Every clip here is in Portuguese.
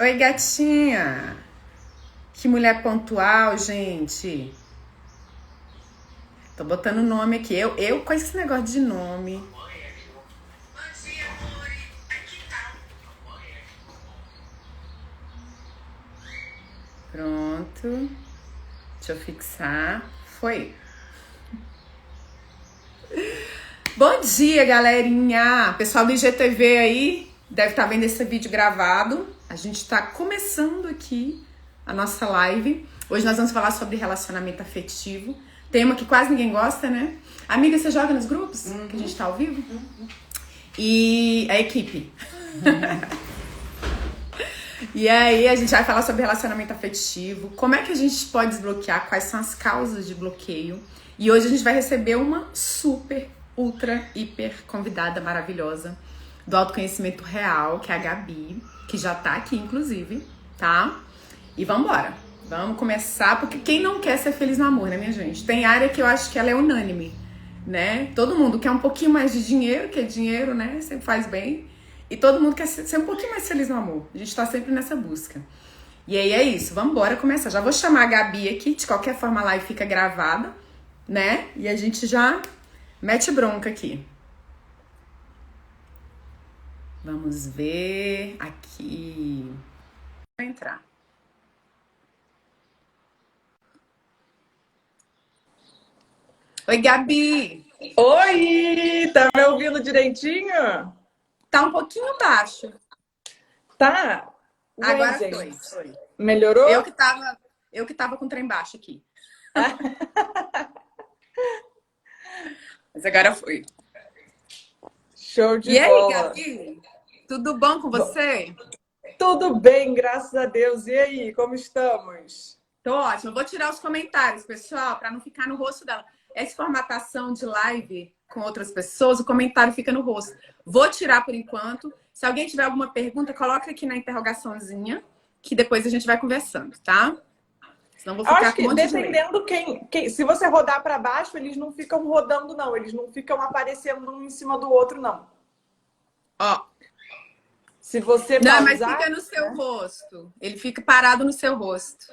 Oi, gatinha. Que mulher pontual, gente. Tô botando o nome aqui. Eu com esse negócio de nome. Pronto. Deixa eu fixar. Foi. Bom dia, galerinha. Pessoal do IGTV aí, deve estar vendo esse vídeo gravado. A gente tá começando aqui a nossa live. Hoje nós vamos falar sobre relacionamento afetivo. Tema que quase ninguém gosta, né? Amiga, você joga nos grupos? Que a gente tá ao vivo? E a equipe. E aí a gente vai falar sobre relacionamento afetivo, como é que a gente pode desbloquear, quais são as causas de bloqueio. E hoje a gente vai receber uma super, ultra, hiper convidada maravilhosa do autoconhecimento real, que é a Gabi, que já tá aqui, inclusive, tá? E vambora, vamos começar, porque quem não quer ser feliz no amor, né, minha gente? Tem área que eu acho que ela é unânime, né? Todo mundo quer um pouquinho mais de dinheiro, que é dinheiro, né? Sempre faz bem. E todo mundo quer ser um pouquinho mais feliz no amor. A gente tá sempre nessa busca. E aí é isso, vamos embora começar. Já vou chamar a Gabi aqui, de qualquer forma a live fica gravada, né? E a gente já mete bronca aqui. Vamos ver aqui. Vou entrar. Oi, Gabi! Oi, tá me ouvindo direitinho? Tá um pouquinho baixo. Tá. Ué, Agora gente. foi. Melhorou? Eu que tava com o trem baixo aqui. Mas agora foi. Show de E aí, bola. Gabi? Tudo bom com você? Tudo bem, graças a Deus. E aí, como estamos? Tô ótimo. Eu vou tirar os comentários, pessoal, para não ficar no rosto dela. Essa formatação de live com outras pessoas, o comentário fica no rosto. Vou tirar por enquanto. Se alguém tiver alguma pergunta, coloca aqui na interrogaçãozinha, que depois a gente vai conversando, tá? Senão vou Eu ficar acho com um que monte de letra. dependendo se você rodar para baixo, eles não ficam rodando, não. Eles não ficam aparecendo um em cima do outro, não. Ó. Se você Não, mas pausar, fica no seu né? rosto. Ele fica parado no seu rosto.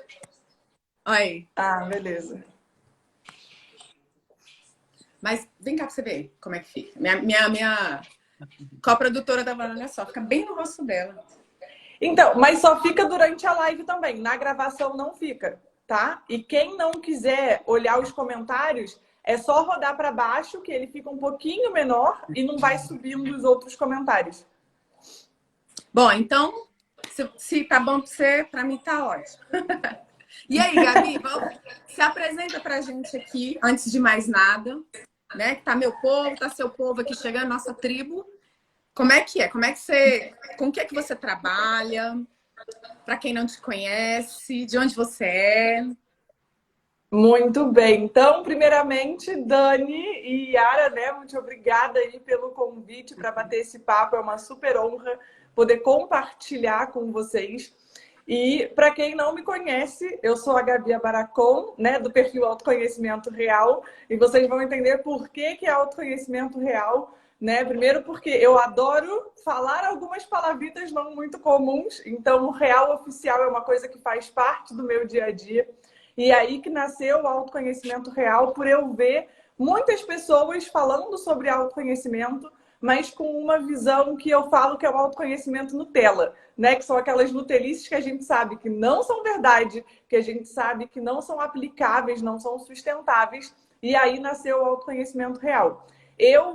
Olha aí. Ah, beleza. Mas vem cá pra você ver como é que fica. Minha coprodutora da Vanessa, olha só, fica bem no rosto dela. Então, mas só fica durante a live também. Na gravação não fica, tá? E quem não quiser olhar os comentários, é só rodar para baixo, que ele fica um pouquinho menor e não vai subindo os outros comentários. Bom, então, se tá bom pra você, pra mim tá ótimo. E aí, Gabi, se apresenta pra gente aqui, antes de mais nada, né? Que tá meu povo, tá seu povo aqui chegando, nossa tribo. Como é que é? Com o que é que você trabalha? Para quem não te conhece, de onde você é? Muito bem. Então, primeiramente, Dani e Yara, né? Muito obrigada aí pelo convite para bater esse papo. É uma super honra poder compartilhar com vocês. E para quem não me conhece, eu sou a Gabi Abaracon, né, do perfil Autoconhecimento Real, e vocês vão entender por que é autoconhecimento real, né? Primeiro porque eu adoro falar algumas palavritas não muito comuns, então o real oficial é uma coisa que faz parte do meu dia a dia. E aí que nasceu o autoconhecimento real, por eu ver muitas pessoas falando sobre autoconhecimento, mas com uma visão que eu falo que é o autoconhecimento Nutella, né? Que são aquelas nutelices que a gente sabe que não são verdade, que a gente sabe que não são aplicáveis, não são sustentáveis. E aí nasceu o autoconhecimento real. Eu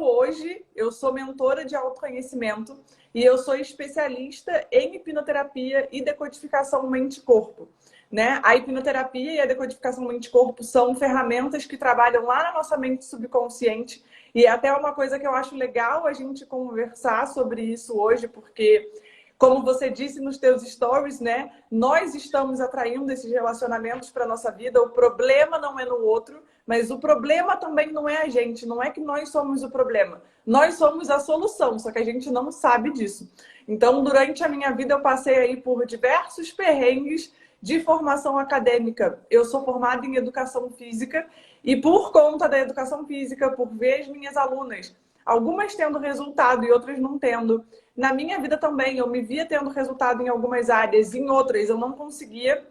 sou mentora de autoconhecimento e eu sou especialista em hipnoterapia e decodificação mente-corpo. Né? A hipnoterapia e a decodificação mente-corpo são ferramentas que trabalham lá na nossa mente subconsciente. E é até uma coisa que eu acho legal a gente conversar sobre isso hoje, porque, como você disse nos teus stories, né? Nós estamos atraindo esses relacionamentos para a nossa vida. O problema não é no outro, mas o problema também não é a gente. Não é que nós somos o problema. Nós somos a solução, só que a gente não sabe disso. Então, durante a minha vida, eu passei aí por diversos perrengues de formação acadêmica. Eu sou formada em educação física e por conta da educação física, por ver as minhas alunas, algumas tendo resultado e outras não tendo, na minha vida também. Eu me via tendo resultado em algumas áreas, em outras eu não conseguia.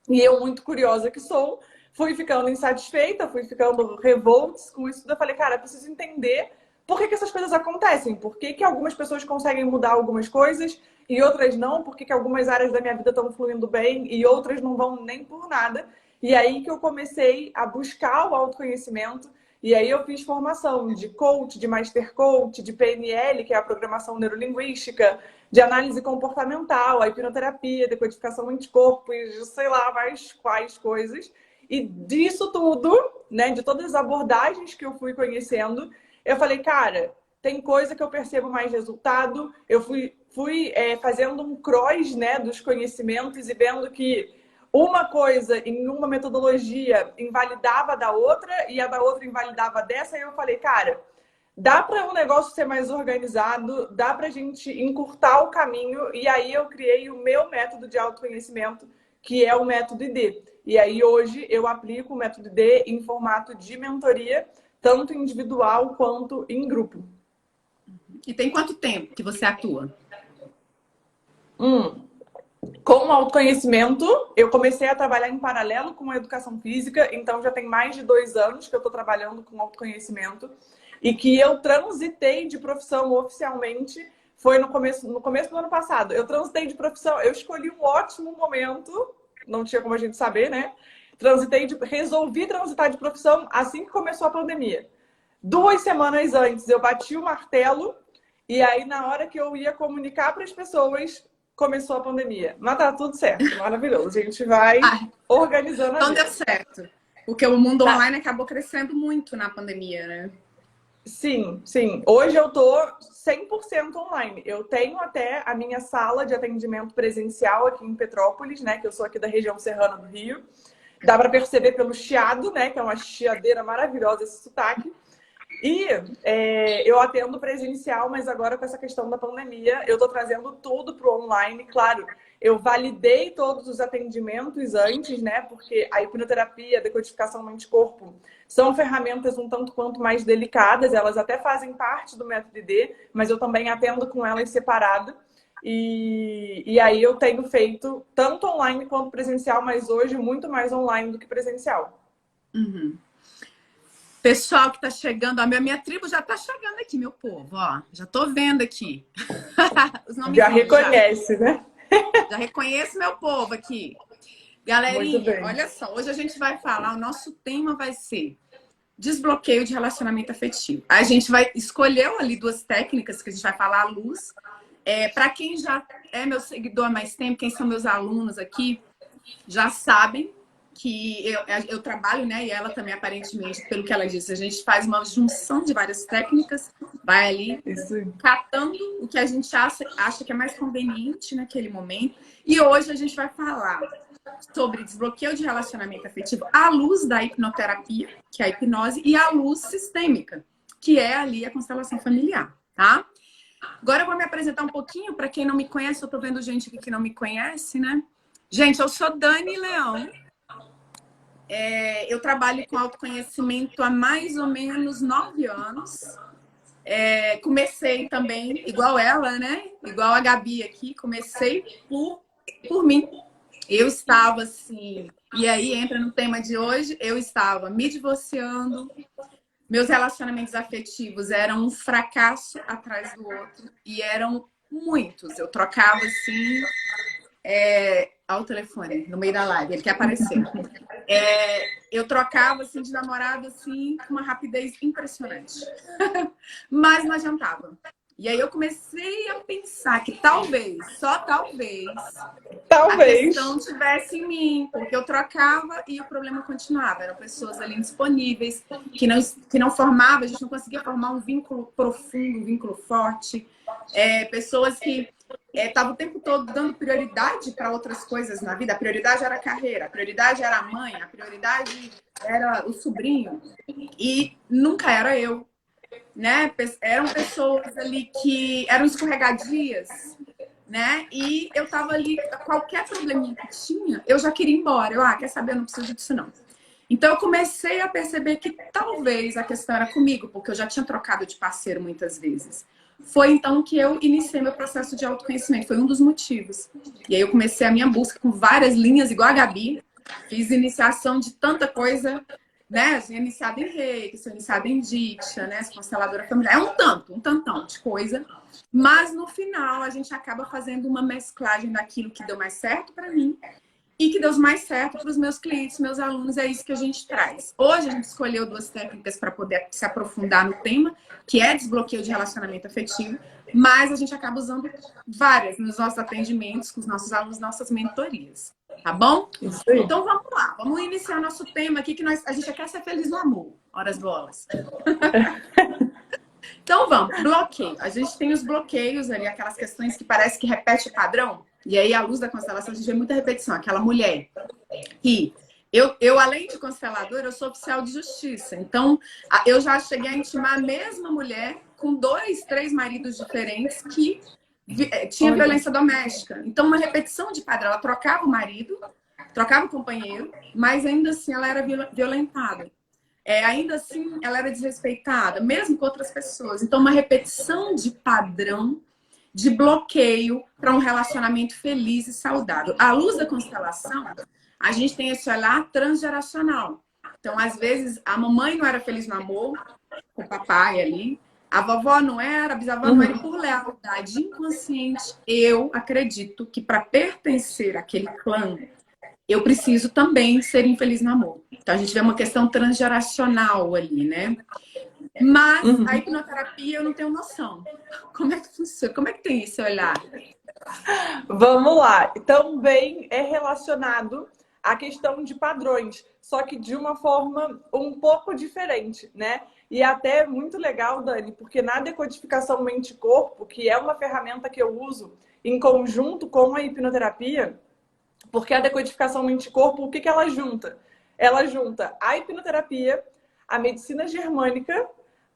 E eu, muito curiosa que sou, fui ficando insatisfeita, fui ficando revolts com isso tudo. Eu falei, cara, eu preciso entender por que essas coisas acontecem. Por que algumas pessoas conseguem mudar algumas coisas e outras não? Por que algumas áreas da minha vida estão fluindo bem e outras não vão nem por nada? E aí que eu comecei a buscar o autoconhecimento. E aí eu fiz formação de coach, de master coach, de PNL, que é a programação neurolinguística, de análise comportamental, a hipnoterapia, decodificação mente-corpo e sei lá, mais quais coisas. E disso tudo, né, de todas as abordagens que eu fui conhecendo, eu falei, cara, tem coisa que eu percebo mais resultado. Eu fui fazendo um cross, né, dos conhecimentos e vendo que uma coisa em uma metodologia invalidava da outra e a da outra invalidava dessa. E eu falei, cara, dá para um negócio ser mais organizado, dá para a gente encurtar o caminho. E aí eu criei o meu método de autoconhecimento, que é o método ID. E aí hoje eu aplico o método ID em formato de mentoria, tanto individual quanto em grupo. E tem quanto tempo que você atua? Com o autoconhecimento, eu comecei a trabalhar em paralelo com a educação física, então já tem mais de 2 anos que eu estou trabalhando com autoconhecimento e que eu transitei de profissão oficialmente foi no começo do ano passado. Eu transitei de profissão, eu escolhi um ótimo momento, não tinha como a gente saber, né? Resolvi transitar de profissão assim que começou a pandemia. 2 semanas antes eu bati o martelo e aí na hora que eu ia comunicar para as pessoas começou a pandemia. Mas tá tudo certo, maravilhoso. A gente vai organizando a Então vida. deu certo. Porque o mundo online acabou crescendo muito na pandemia, né? Sim, sim. Hoje eu tô 100% online. Eu tenho até a minha sala de atendimento presencial aqui em Petrópolis, né? Que eu sou aqui da região serrana do Rio. Dá para perceber pelo chiado, né? Que é uma chiadeira maravilhosa esse sotaque. E eu atendo presencial, mas agora com essa questão da pandemia, eu estou trazendo tudo para o online. Claro, eu validei todos os atendimentos antes, né? Porque a hipnoterapia, a decodificação mente-corpo são ferramentas um tanto quanto mais delicadas. Elas até fazem parte do método ID, mas eu também atendo com elas separado. E aí eu tenho feito tanto online quanto presencial, mas hoje muito mais online do que presencial. Uhum. Pessoal que tá chegando, a minha tribo já tá chegando aqui, meu povo, ó. Já tô vendo aqui. Os nomes Já reconhece, né? Já reconheço meu povo aqui. Galerinha, olha só, hoje a gente vai falar, o nosso tema vai ser desbloqueio de relacionamento afetivo. A gente vai escolher ali 2 técnicas que a gente vai falar à luz. Para quem já é meu seguidor há mais tempo, quem são meus alunos aqui, já sabem que eu trabalho, né? E ela também, aparentemente, pelo que ela disse, a gente faz uma junção de várias técnicas, vai ali catando o que a gente acha que é mais conveniente naquele momento. E hoje a gente vai falar sobre desbloqueio de relacionamento afetivo à luz da hipnoterapia, que é a hipnose, e à luz sistêmica, que é ali a constelação familiar, tá? Agora eu vou me apresentar um pouquinho para quem não me conhece. Eu tô vendo gente aqui que não me conhece, né? Gente, eu sou Dani Leão. Eu trabalho com autoconhecimento há mais ou menos 9 anos. Comecei também, igual ela, né? Igual a Gabi aqui, comecei por mim. Eu estava assim, e aí entra no tema de hoje, eu estava me divorciando, meus relacionamentos afetivos eram um fracasso atrás do outro, e eram muitos. Eu trocava assim, ao telefone, no meio da live, ele quer aparecer. Eu trocava assim de namorado assim com uma rapidez impressionante. Mas não adiantava. E aí eu comecei a pensar que talvez, só talvez, a questão tivesse em mim, porque eu trocava e o problema continuava. Eram pessoas ali indisponíveis, que não formavam, a gente não conseguia formar um vínculo profundo, um vínculo forte. Pessoas que estavam o tempo todo dando prioridade para outras coisas na vida. A prioridade era a carreira, a prioridade era a mãe, a prioridade era o sobrinho. E nunca era eu. Né? Eram pessoas ali que eram escorregadias, né? E eu tava ali, qualquer probleminha que tinha, eu já queria ir embora. Quer saber, eu não preciso disso não. Então eu comecei a perceber que talvez a questão era comigo, porque eu já tinha trocado de parceiro muitas vezes. foi então que eu iniciei meu processo de autoconhecimento. Foi um dos motivos. E aí eu comecei a minha busca com várias linhas, igual a Gabi. Fiz iniciação de tanta coisa, né? Sou iniciada em Reiki, sou iniciada em Diksha, né? Sou consteladora familiar. É um tantão de coisa. Mas no final a gente acaba fazendo uma mesclagem daquilo que deu mais certo para mim e que deu mais certo para os meus clientes, meus alunos, é isso que a gente traz. Hoje a gente escolheu 2 técnicas para poder se aprofundar no tema, que é desbloqueio de relacionamento afetivo, mas a gente acaba usando várias nos nossos atendimentos, com os nossos alunos, nossas mentorias. Tá bom? Isso aí. Então vamos lá, vamos iniciar nosso tema aqui, que a gente quer ser feliz no amor, horas bolas. Então vamos, bloqueio. A gente tem os bloqueios ali, aquelas questões que parece que repete o padrão. E aí, à luz da constelação, a gente vê muita repetição. Aquela mulher que... Eu, além de consteladora, eu sou oficial de justiça. Então, eu já cheguei a intimar a mesma mulher com 2, 3 maridos diferentes que tinha violência doméstica. Então, uma repetição de padrão. Ela trocava o marido, trocava o companheiro, mas ainda assim ela era violentada. Ainda assim, ela era desrespeitada, mesmo com outras pessoas. Então, uma repetição de padrão, de bloqueio para um relacionamento feliz e saudável. À luz da constelação, a gente tem esse olhar transgeracional. Então, às vezes, a mamãe não era feliz no amor, com o papai ali, a vovó não era, a bisavó não era, e por lealdade inconsciente, eu acredito que para pertencer àquele clã, eu preciso também ser infeliz no amor. Então, a gente vê uma questão transgeracional ali, né? Mas a hipnoterapia eu não tenho noção. Como é que funciona? Como é que tem esse olhar? Vamos lá. Também é relacionado à questão de padrões, só que de uma forma um pouco diferente, né? E até muito legal, Dani, porque na decodificação mente-corpo, que é uma ferramenta que eu uso em conjunto com a hipnoterapia, porque a decodificação mente-corpo, o que ela junta? Ela junta a hipnoterapia, a medicina germânica,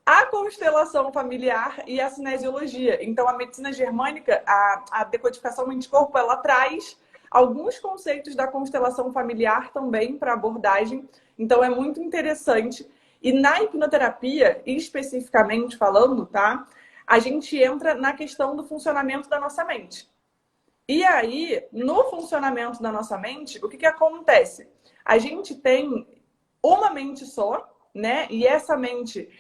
a constelação familiar e a cinesiologia. Então, a medicina germânica, a decodificação mente-corpo, ela traz alguns conceitos da constelação familiar também para abordagem. Então, é muito interessante. E na hipnoterapia, especificamente falando, tá? A gente entra na questão do funcionamento da nossa mente. E aí, no funcionamento da nossa mente, o que acontece? A gente tem uma mente só, né? E essa mente,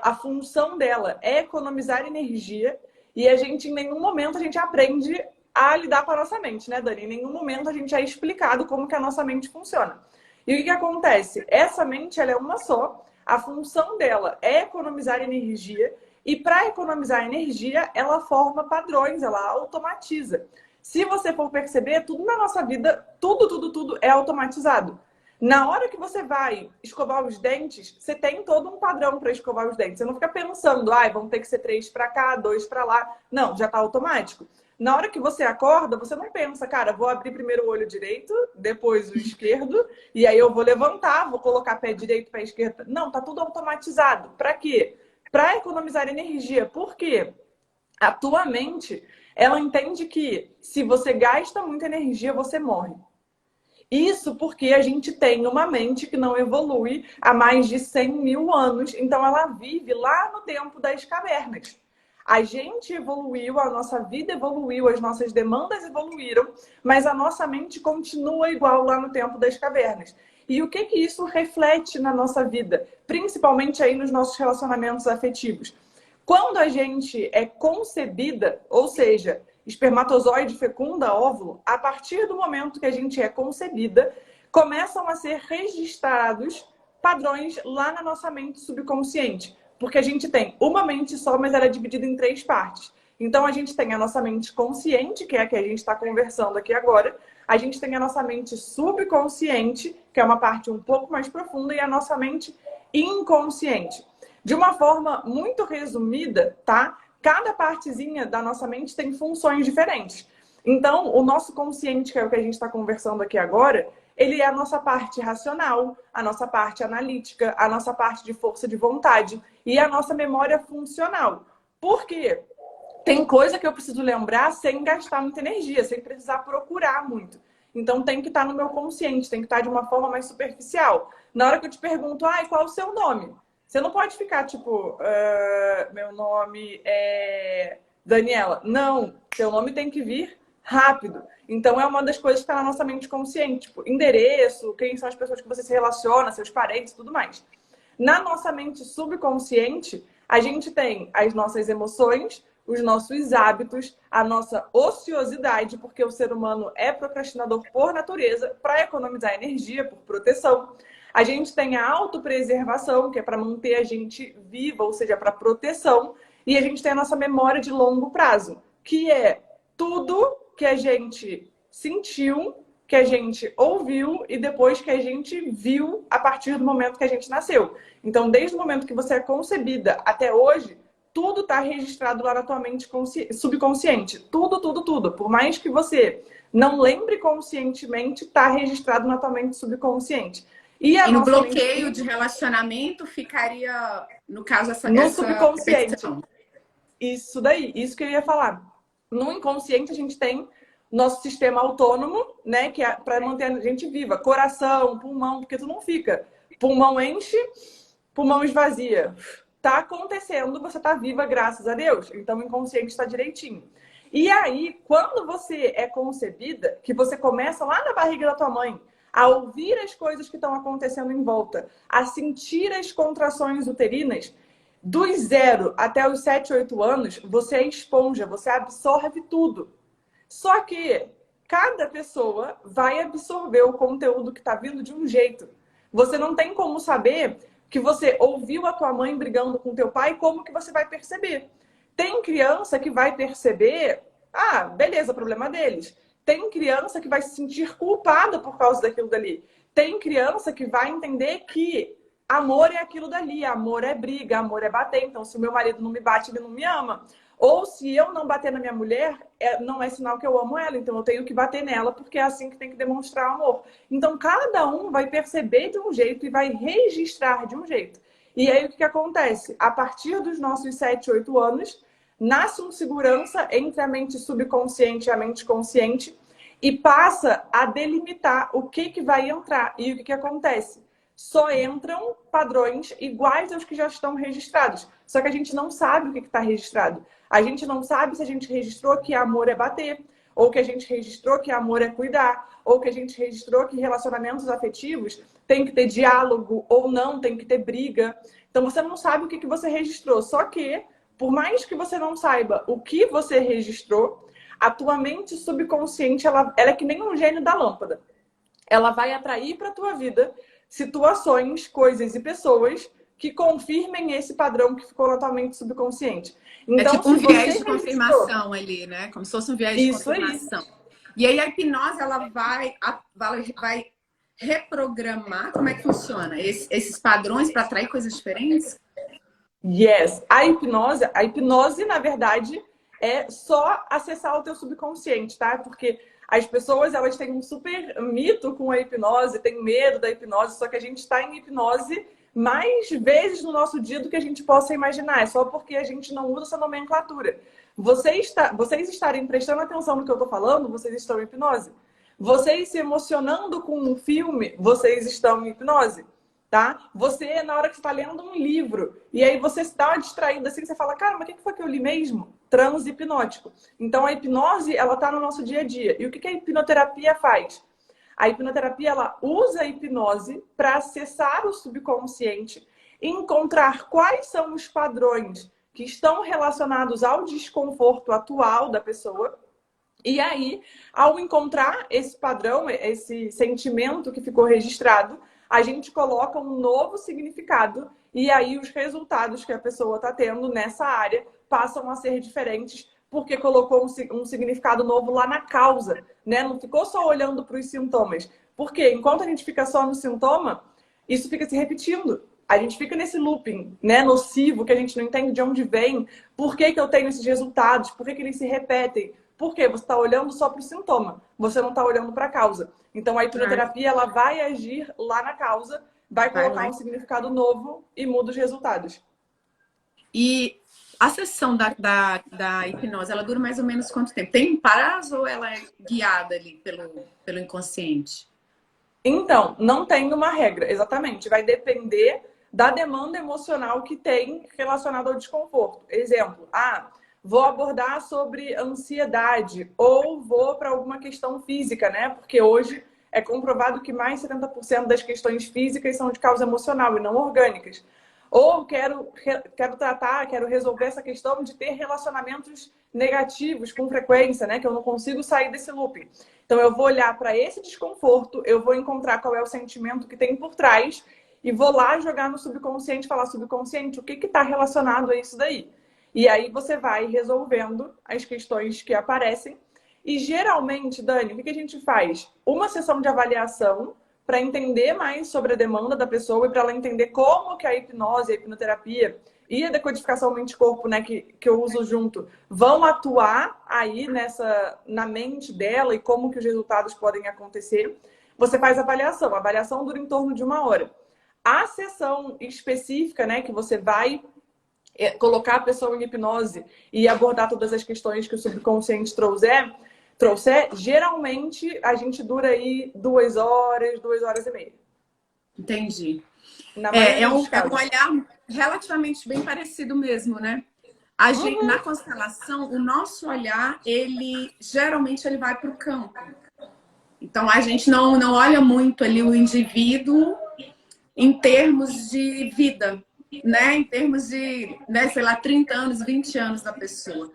a função dela é economizar energia, e a gente, em nenhum momento, a gente aprende a lidar com a nossa mente, né, Dani? Em nenhum momento a gente é explicado como que a nossa mente funciona. E o que acontece? Essa mente, ela é uma só, a função dela é economizar energia, e para economizar energia, ela forma padrões, ela automatiza. Se você for perceber, tudo na nossa vida, tudo é automatizado. Na hora que você vai escovar os dentes, você tem todo um padrão para escovar os dentes. Você não fica pensando, vão ter que ser 3 para cá, 2 para lá. Não, já está automático. Na hora que você acorda, você não pensa, cara, vou abrir primeiro o olho direito, depois o esquerdo, e aí eu vou levantar, vou colocar pé direito, pé esquerdo. Não, tá tudo automatizado. Para quê? Para economizar energia. Por quê? A tua mente, ela entende que se você gasta muita energia, você morre. Isso porque a gente tem uma mente que não evolui há mais de 100 mil anos. Então, ela vive lá no tempo das cavernas. A gente evoluiu, a nossa vida evoluiu, as nossas demandas evoluíram, mas a nossa mente continua igual lá no tempo das cavernas. E o que isso reflete na nossa vida? Principalmente aí nos nossos relacionamentos afetivos. Quando a gente é concebida, ou seja, espermatozoide fecunda óvulo, a partir do momento que a gente é concebida, começam a ser registrados padrões lá na nossa mente subconsciente. Porque a gente tem uma mente só, mas ela é dividida em 3 partes. Então, a gente tem a nossa mente consciente, que é a que a gente está conversando aqui agora. A gente tem a nossa mente subconsciente, que é uma parte um pouco mais profunda, e a nossa mente inconsciente. De uma forma muito resumida, tá? Cada partezinha da nossa mente tem funções diferentes. Então, o nosso consciente, que é o que a gente está conversando aqui agora, ele é a nossa parte racional, a nossa parte analítica, a nossa parte de força de vontade e a nossa memória funcional. Por quê? Tem coisa que eu preciso lembrar sem gastar muita energia, sem precisar procurar muito. Então, tem que estar no meu consciente, tem que estar de uma forma mais superficial. Na hora que eu te pergunto, qual é o seu nome? Você não pode ficar tipo, meu nome é Daniela. Não, seu nome tem que vir rápido. Então é uma das coisas que está na nossa mente consciente, tipo, endereço, quem são as pessoas que você se relaciona, seus parentes, tudo mais. Na nossa mente subconsciente, a gente tem as nossas emoções, os nossos hábitos, a nossa ociosidade, porque o ser humano é procrastinador por natureza, para economizar energia, por proteção. A gente tem a autopreservação, que é para manter a gente viva, ou seja, para proteção. E a gente tem a nossa memória de longo prazo, que é tudo que a gente sentiu, que a gente ouviu e depois que a gente viu a partir do momento que a gente nasceu. Então, desde o momento que você é concebida até hoje, tudo está registrado lá na tua mente subconsciente. Tudo, tudo, tudo. Por mais que você não lembre conscientemente, está registrado na tua mente subconsciente. E no bloqueio mente... de relacionamento ficaria, no caso, essa subconsciente. Repetição. Isso daí, isso que eu ia falar. No inconsciente, a gente tem nosso sistema autônomo, né? Que é para manter a gente viva. Coração, pulmão, porque tu não fica. Pulmão enche, pulmão esvazia. Tá acontecendo, você tá viva, graças a Deus. Então, o inconsciente está direitinho. E aí, quando você é concebida, que você começa lá na barriga da tua mãe, a ouvir as coisas que estão acontecendo em volta, a sentir as contrações uterinas, dos 0 até os 7, 8 anos, você é esponja, você absorve tudo. Só que cada pessoa vai absorver o conteúdo que está vindo de um jeito. Você não tem como saber que você ouviu a tua mãe brigando com teu pai, como que você vai perceber. Tem criança que vai perceber, beleza, problema deles. Tem criança que vai se sentir culpada por causa daquilo dali. Tem criança que vai entender que amor é aquilo dali, amor é briga, amor é bater. Então, se o meu marido não me bate, ele não me ama. Ou se eu não bater na minha mulher, não é sinal que eu amo ela. Então, eu tenho que bater nela, porque é assim que tem que demonstrar amor. Então, cada um vai perceber de um jeito e vai registrar de um jeito. E aí, o que acontece? A partir dos nossos 7, 8 anos, nasce uma segurança entre a mente subconsciente e a mente consciente e passa a delimitar o que vai entrar. E o que acontece? Só entram padrões iguais aos que já estão registrados. Só que a gente não sabe o que está registrado. A gente não sabe se a gente registrou que amor é bater, ou que a gente registrou que amor é cuidar, ou que a gente registrou que relacionamentos afetivos tem que ter diálogo ou não, tem que ter briga. Então você não sabe o que você registrou. Só que, por mais que você não saiba o que você registrou, a tua mente subconsciente ela é que nem um gênio da lâmpada. Ela vai atrair para a tua vida situações, coisas e pessoas que confirmem esse padrão que ficou na tua mente subconsciente. Então, é tipo um viés de confirmação ali, né? Como se fosse um viés de confirmação. E aí a hipnose, ela vai reprogramar, como é que funciona? Esses padrões para atrair coisas diferentes? Yes. A hipnose, na verdade, é só acessar o teu subconsciente, tá? Porque as pessoas, elas têm um super mito com a hipnose, têm medo da hipnose, só que a gente está em hipnose mais vezes no nosso dia do que a gente possa imaginar. É só porque a gente não usa essa nomenclatura. Vocês estarem prestando atenção no que eu estou falando, vocês estão em hipnose. Vocês se emocionando com um filme, vocês estão em hipnose, tá? Você, na hora que você está lendo um livro, e aí você se dá uma distraída assim, você fala, cara, mas o que foi que eu li mesmo? Transe hipnótico. Então, a hipnose, ela está no nosso dia a dia. E o que a hipnoterapia faz? A hipnoterapia, ela usa a hipnose para acessar o subconsciente, encontrar quais são os padrões que estão relacionados ao desconforto atual da pessoa. E aí, ao encontrar esse padrão, esse sentimento que ficou registrado, a gente coloca um novo significado e aí os resultados que a pessoa está tendo nessa área passam a ser diferentes porque colocou um significado novo lá na causa, né? Não ficou só olhando para os sintomas. Porque enquanto a gente fica só no sintoma, isso fica se repetindo. A gente fica nesse looping, né, nocivo, que a gente não entende de onde vem, por que eu tenho esses resultados, por que eles se repetem. Por quê? Você está olhando só para o sintoma, você não está olhando para a causa. Então, a hipnoterapia ela vai agir lá na causa, vai colocar um significado novo e muda os resultados. E a sessão da hipnose, ela dura mais ou menos quanto tempo? Tem um prazo ou ela é guiada ali pelo inconsciente? Então, não tem uma regra, exatamente. Vai depender da demanda emocional que tem relacionada ao desconforto. Exemplo, vou abordar sobre ansiedade ou vou para alguma questão física, né? Porque hoje é comprovado que mais de 70% das questões físicas são de causa emocional e não orgânicas. Ou quero resolver essa questão de ter relacionamentos negativos com frequência, né? Que eu não consigo sair desse loop. Então, eu vou olhar para esse desconforto, eu vou encontrar qual é o sentimento que tem por trás e vou lá jogar no subconsciente, falar subconsciente, o que está relacionado a isso daí? E aí você vai resolvendo as questões que aparecem. E geralmente, Dani, o que a gente faz? Uma sessão de avaliação para entender mais sobre a demanda da pessoa e para ela entender como que a hipnose, a hipnoterapia e a decodificação mente-corpo, né, que eu uso junto, vão atuar aí na mente dela e como que os resultados podem acontecer. Você faz a avaliação. A avaliação dura em torno de 1 hora. A sessão específica, né, que você vai colocar a pessoa em hipnose e abordar todas as questões que o subconsciente trouxer, geralmente a gente dura aí 2 horas, 2 horas e meia. Entendi. É um olhar relativamente bem parecido mesmo, né? A gente, na constelação, o nosso olhar, geralmente ele vai para o campo. Então, a gente não olha muito ali o indivíduo em termos de vida, né? Em termos de, né, sei lá, 30 anos, 20 anos da pessoa.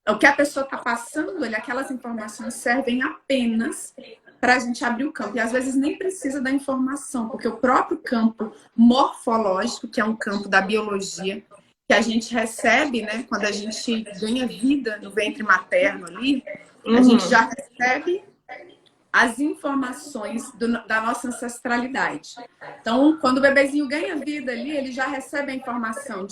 O que a pessoa está passando, aquelas informações servem apenas para a gente abrir o campo. E às vezes nem precisa da informação, porque o próprio campo morfológico, que é um campo da biologia, que a gente recebe, né, quando a gente ganha vida no ventre materno ali, a gente já recebe as informações da nossa ancestralidade. Então, quando o bebezinho ganha vida ali, ele já recebe a informação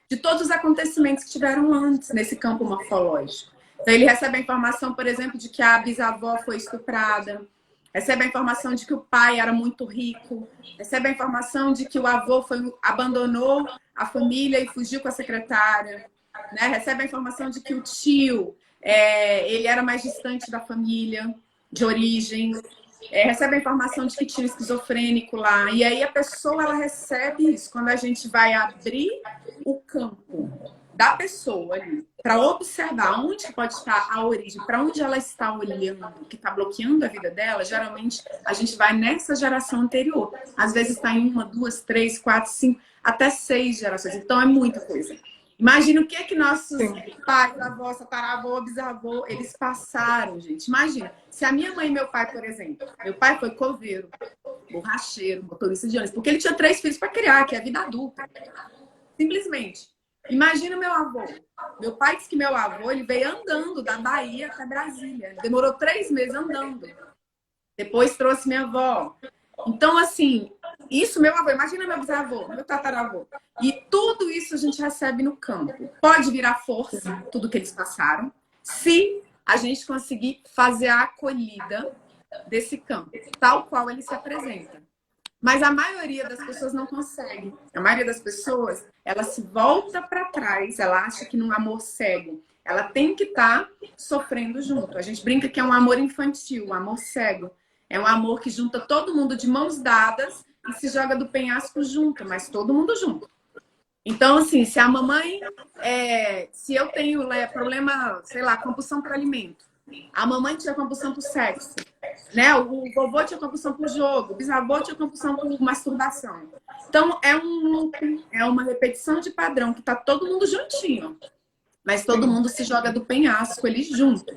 de todos os acontecimentos que tiveram antes nesse campo morfológico. Então, ele recebe a informação, por exemplo, de que a bisavó foi estuprada, recebe a informação de que o pai era muito rico, recebe a informação de que o avô abandonou a família e fugiu com a secretária, né? Recebe a informação de que o tio ele era mais distante da família, de origem, recebe a informação de que tinha esquizofrênico lá. E aí a pessoa ela recebe isso quando a gente vai abrir o campo da pessoa ali para observar onde pode estar a origem, para onde ela está olhando, que está bloqueando a vida dela. Geralmente a gente vai nessa geração anterior. Às vezes está em 1, 2, 3, 4, 5, até 6 gerações. Então é muita coisa. Imagina o que nossos pais, avós, tataravô, bisavô, eles passaram, gente. Imagina, se a minha mãe e meu pai, por exemplo, meu pai foi coveiro, borracheiro, motorista de ônibus, porque ele tinha 3 filhos para criar, que é a vida adulta. Simplesmente. Imagina meu avô. Meu pai disse que meu avô, ele veio andando da Bahia até Brasília. Ele demorou 3 meses andando. Depois trouxe minha avó. Então, assim, isso meu avô, imagina meu bisavô, meu tataravô. E tudo isso a gente recebe no campo. Pode virar força, tudo que eles passaram, se a gente conseguir fazer a acolhida desse campo, tal qual ele se apresenta. Mas a maioria das pessoas não consegue. A maioria das pessoas, ela se volta para trás, ela acha que num amor cego, ela tem que estar sofrendo junto. A gente brinca que é um amor infantil, um amor cego. É um amor que junta todo mundo de mãos dadas e se joga do penhasco junto, mas todo mundo junto. Então, assim, se a mamãe... se eu tenho problema, sei lá, compulsão por alimento, a mamãe tinha compulsão por sexo, né? O vovô tinha compulsão por jogo, o bisavô tinha compulsão por masturbação. Então, é um loop, é uma repetição de padrão que tá todo mundo juntinho, mas todo mundo se joga do penhasco ali junto.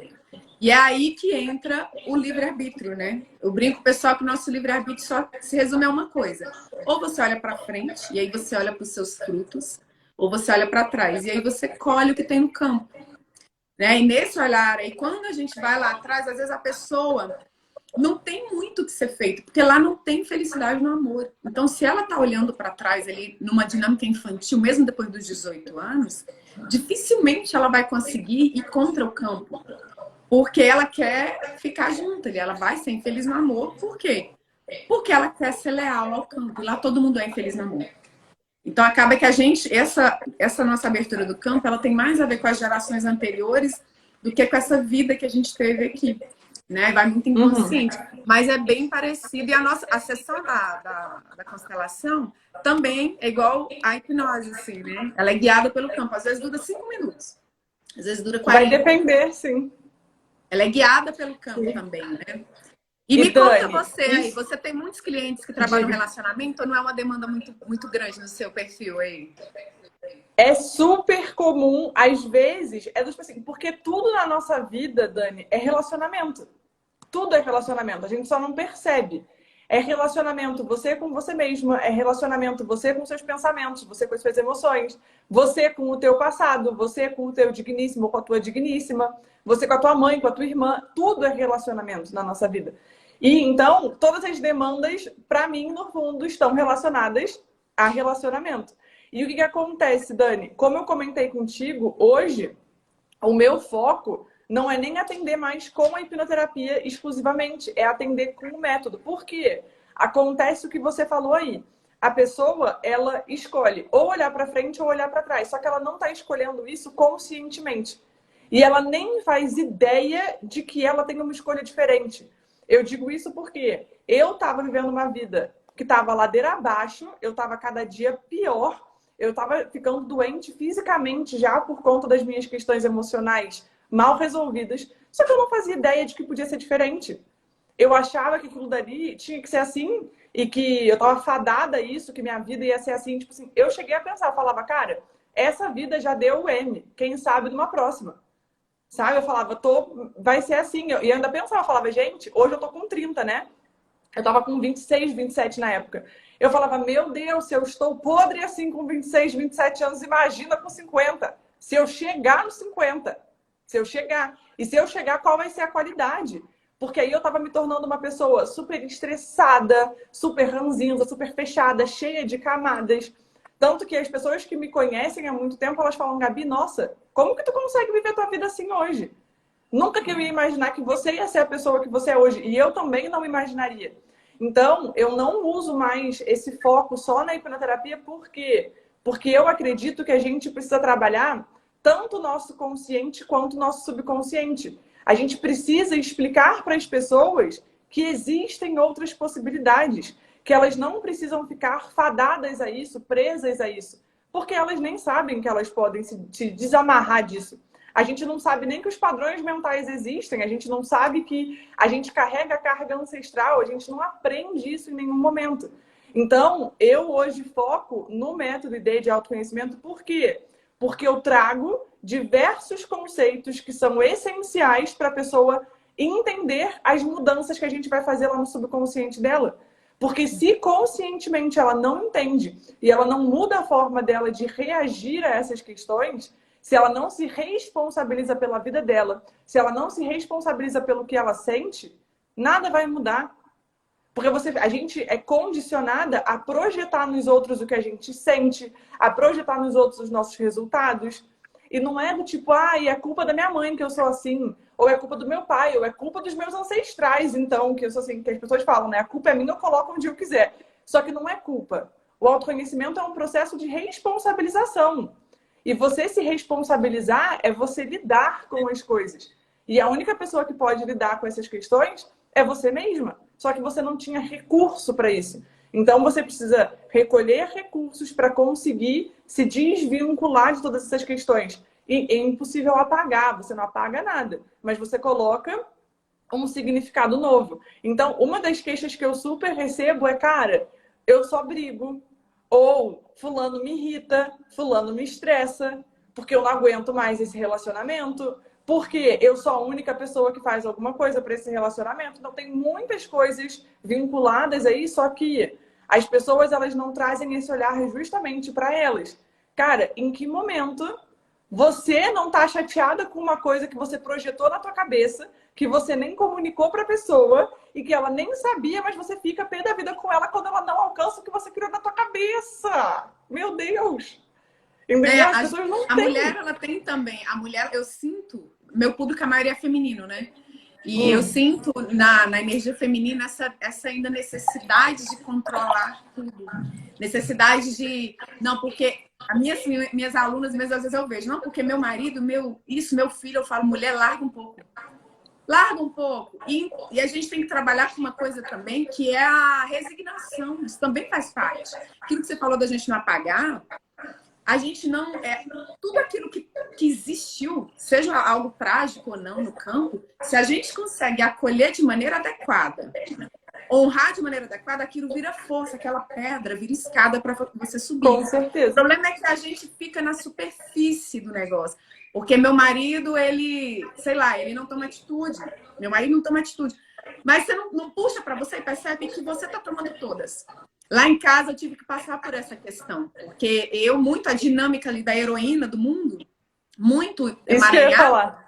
E é aí que entra o livre-arbítrio, né? Eu brinco com o pessoal que o nosso livre-arbítrio só se resume a uma coisa. Ou você olha para frente, e aí você olha para os seus frutos, ou você olha para trás, e aí você colhe o que tem no campo. Né? E nesse olhar aí, quando a gente vai lá atrás, às vezes a pessoa não tem muito o que ser feito, porque lá não tem felicidade no amor. Então, se ela tá olhando para trás ali, numa dinâmica infantil, mesmo depois dos 18 anos, dificilmente ela vai conseguir ir contra o campo. Porque ela quer ficar junto ali, ela vai ser infeliz no amor. Por quê? Porque ela quer ser leal ao campo. Lá todo mundo é infeliz no amor. Então acaba que a gente, essa nossa abertura do campo, ela tem mais a ver com as gerações anteriores do que com essa vida que a gente teve aqui. né? Vai muito Uhum. inconsciente. Mas é bem parecido. E a sessão da constelação também é igual a hipnose, assim, né? Ela é guiada pelo campo. Às vezes dura 5 minutos. Às vezes dura Vai 40. depender, sim. Ela é guiada pelo campo Sim. também, né? E E me conta Dani, você aí. isso, Você tem muitos clientes que trabalham no diga. relacionamento ou não é uma demanda muito grande no seu perfil aí? É super comum, às vezes, tipo assim, porque tudo na nossa vida, Dani, é relacionamento. Tudo é relacionamento, a gente só não percebe. É relacionamento você com você mesma, é relacionamento você com seus pensamentos, você com as suas emoções, você com o teu passado, você com o teu digníssimo, com a tua digníssima, você com a tua mãe, com a tua irmã, tudo é relacionamento na nossa vida. E então, todas as demandas, para mim, no fundo, estão relacionadas a relacionamento. E o que acontece, Dani? Como eu comentei contigo, hoje, o meu foco não é nem atender mais com a hipnoterapia exclusivamente, é atender com o método. Por quê? Acontece o que você falou aí. A pessoa, ela escolhe ou olhar para frente ou olhar para trás, só que ela não está escolhendo isso conscientemente. E ela nem faz ideia de que ela tem uma escolha diferente. Eu digo isso porque eu estava vivendo uma vida que estava ladeira abaixo, eu estava cada dia pior, eu estava ficando doente fisicamente já por conta das minhas questões emocionais mal resolvidas. Só que eu não fazia ideia de que podia ser diferente. Eu achava que aquilo dali tinha que ser assim e que eu estava fadada a isso, que minha vida ia ser assim. Tipo assim, eu cheguei a pensar, eu falava, cara, essa vida já deu o M, quem sabe numa próxima. Sabe? Eu falava, vai ser assim. E eu ainda pensava, eu falava, gente, hoje eu tô com 30, né? Eu tava com 26, 27 na época. Eu falava, meu Deus, se eu estou podre assim com 26, 27 anos, imagina com 50. Se eu chegar nos 50, se eu chegar. E se eu chegar, qual vai ser a qualidade? Porque aí eu tava me tornando uma pessoa super estressada, super ranzinza, super fechada, cheia de camadas. Tanto que as pessoas que me conhecem há muito tempo, elas falam, Gabi, nossa, como que tu consegue viver a tua vida assim hoje? Nunca que eu ia imaginar que você ia ser a pessoa que você é hoje. E eu também não imaginaria. Então, eu não uso mais esse foco só na hipnoterapia, por quê? Porque eu acredito que a gente precisa trabalhar tanto o nosso consciente quanto o nosso subconsciente. A gente precisa explicar para as pessoas que existem outras possibilidades, que elas não precisam ficar fadadas a isso, presas a isso, porque elas nem sabem que elas podem se desamarrar disso. A gente não sabe nem que os padrões mentais existem, a gente não sabe que a gente carrega a carga ancestral, a gente não aprende isso em nenhum momento. Então, eu hoje foco no método ID de autoconhecimento, por quê? Porque eu trago diversos conceitos que são essenciais para a pessoa entender as mudanças que a gente vai fazer lá no subconsciente dela. Porque se conscientemente ela não entende e ela não muda a forma dela de reagir a essas questões, se ela não se responsabiliza pela vida dela, se ela não se responsabiliza pelo que ela sente, nada vai mudar. Porque a gente é condicionada a projetar nos outros o que a gente sente, a projetar nos outros os nossos resultados. E não é do tipo, é culpa da minha mãe que eu sou assim, ou é culpa do meu pai, ou é culpa dos meus ancestrais, então, que eu sou assim, que as pessoas falam, né? A culpa é minha, eu coloco onde eu quiser. Só que não é culpa. O autoconhecimento é um processo de responsabilização. E você se responsabilizar é você lidar com as coisas. E a única pessoa que pode lidar com essas questões é você mesma. Só que você não tinha recurso para isso. Então você precisa recolher recursos para conseguir se desvincular de todas essas questões. E é impossível apagar, você não apaga nada, mas você coloca um significado novo. Então, uma das queixas que eu super recebo é, cara, eu só brigo. Ou fulano me irrita, fulano me estressa, porque eu não aguento mais esse relacionamento, porque eu sou a única pessoa que faz alguma coisa para esse relacionamento. Então tem muitas coisas vinculadas aí, só que as pessoas elas não trazem esse olhar justamente para elas. Cara, em que momento você não tá chateada com uma coisa que você projetou na tua cabeça, que você nem comunicou para a pessoa e que ela nem sabia, mas você fica pé da vida com ela quando ela não alcança o que você criou na tua cabeça. Meu Deus! Entendeu? As pessoas não A mulher, têm. ela tem também. A mulher, eu sinto. Meu público, a maioria é feminino, né? E eu sinto na energia feminina essa ainda necessidade de controlar tudo. Necessidade de. Não, porque minhas alunas, mesmo às vezes eu vejo, não, porque meu marido, meu filho, eu falo, mulher, larga um pouco. Larga um pouco. E a gente tem que trabalhar com uma coisa também, que é a resignação. Isso também faz parte. Aquilo que você falou da gente não apagar, a gente não... tudo aquilo que existiu, seja algo trágico ou não no campo, se a gente consegue acolher de maneira adequada, honrar de maneira adequada, aquilo vira força, aquela pedra vira escada para você subir. Com O certeza. problema é que a gente fica na superfície do negócio. Porque meu marido, ele, sei lá, ele não toma atitude. Meu marido não toma atitude. Mas você não puxa para você e percebe que você está tomando todas. Lá em casa eu tive que passar por essa questão. Porque muito a dinâmica ali da heroína do mundo, muito Isso que eu ia falar.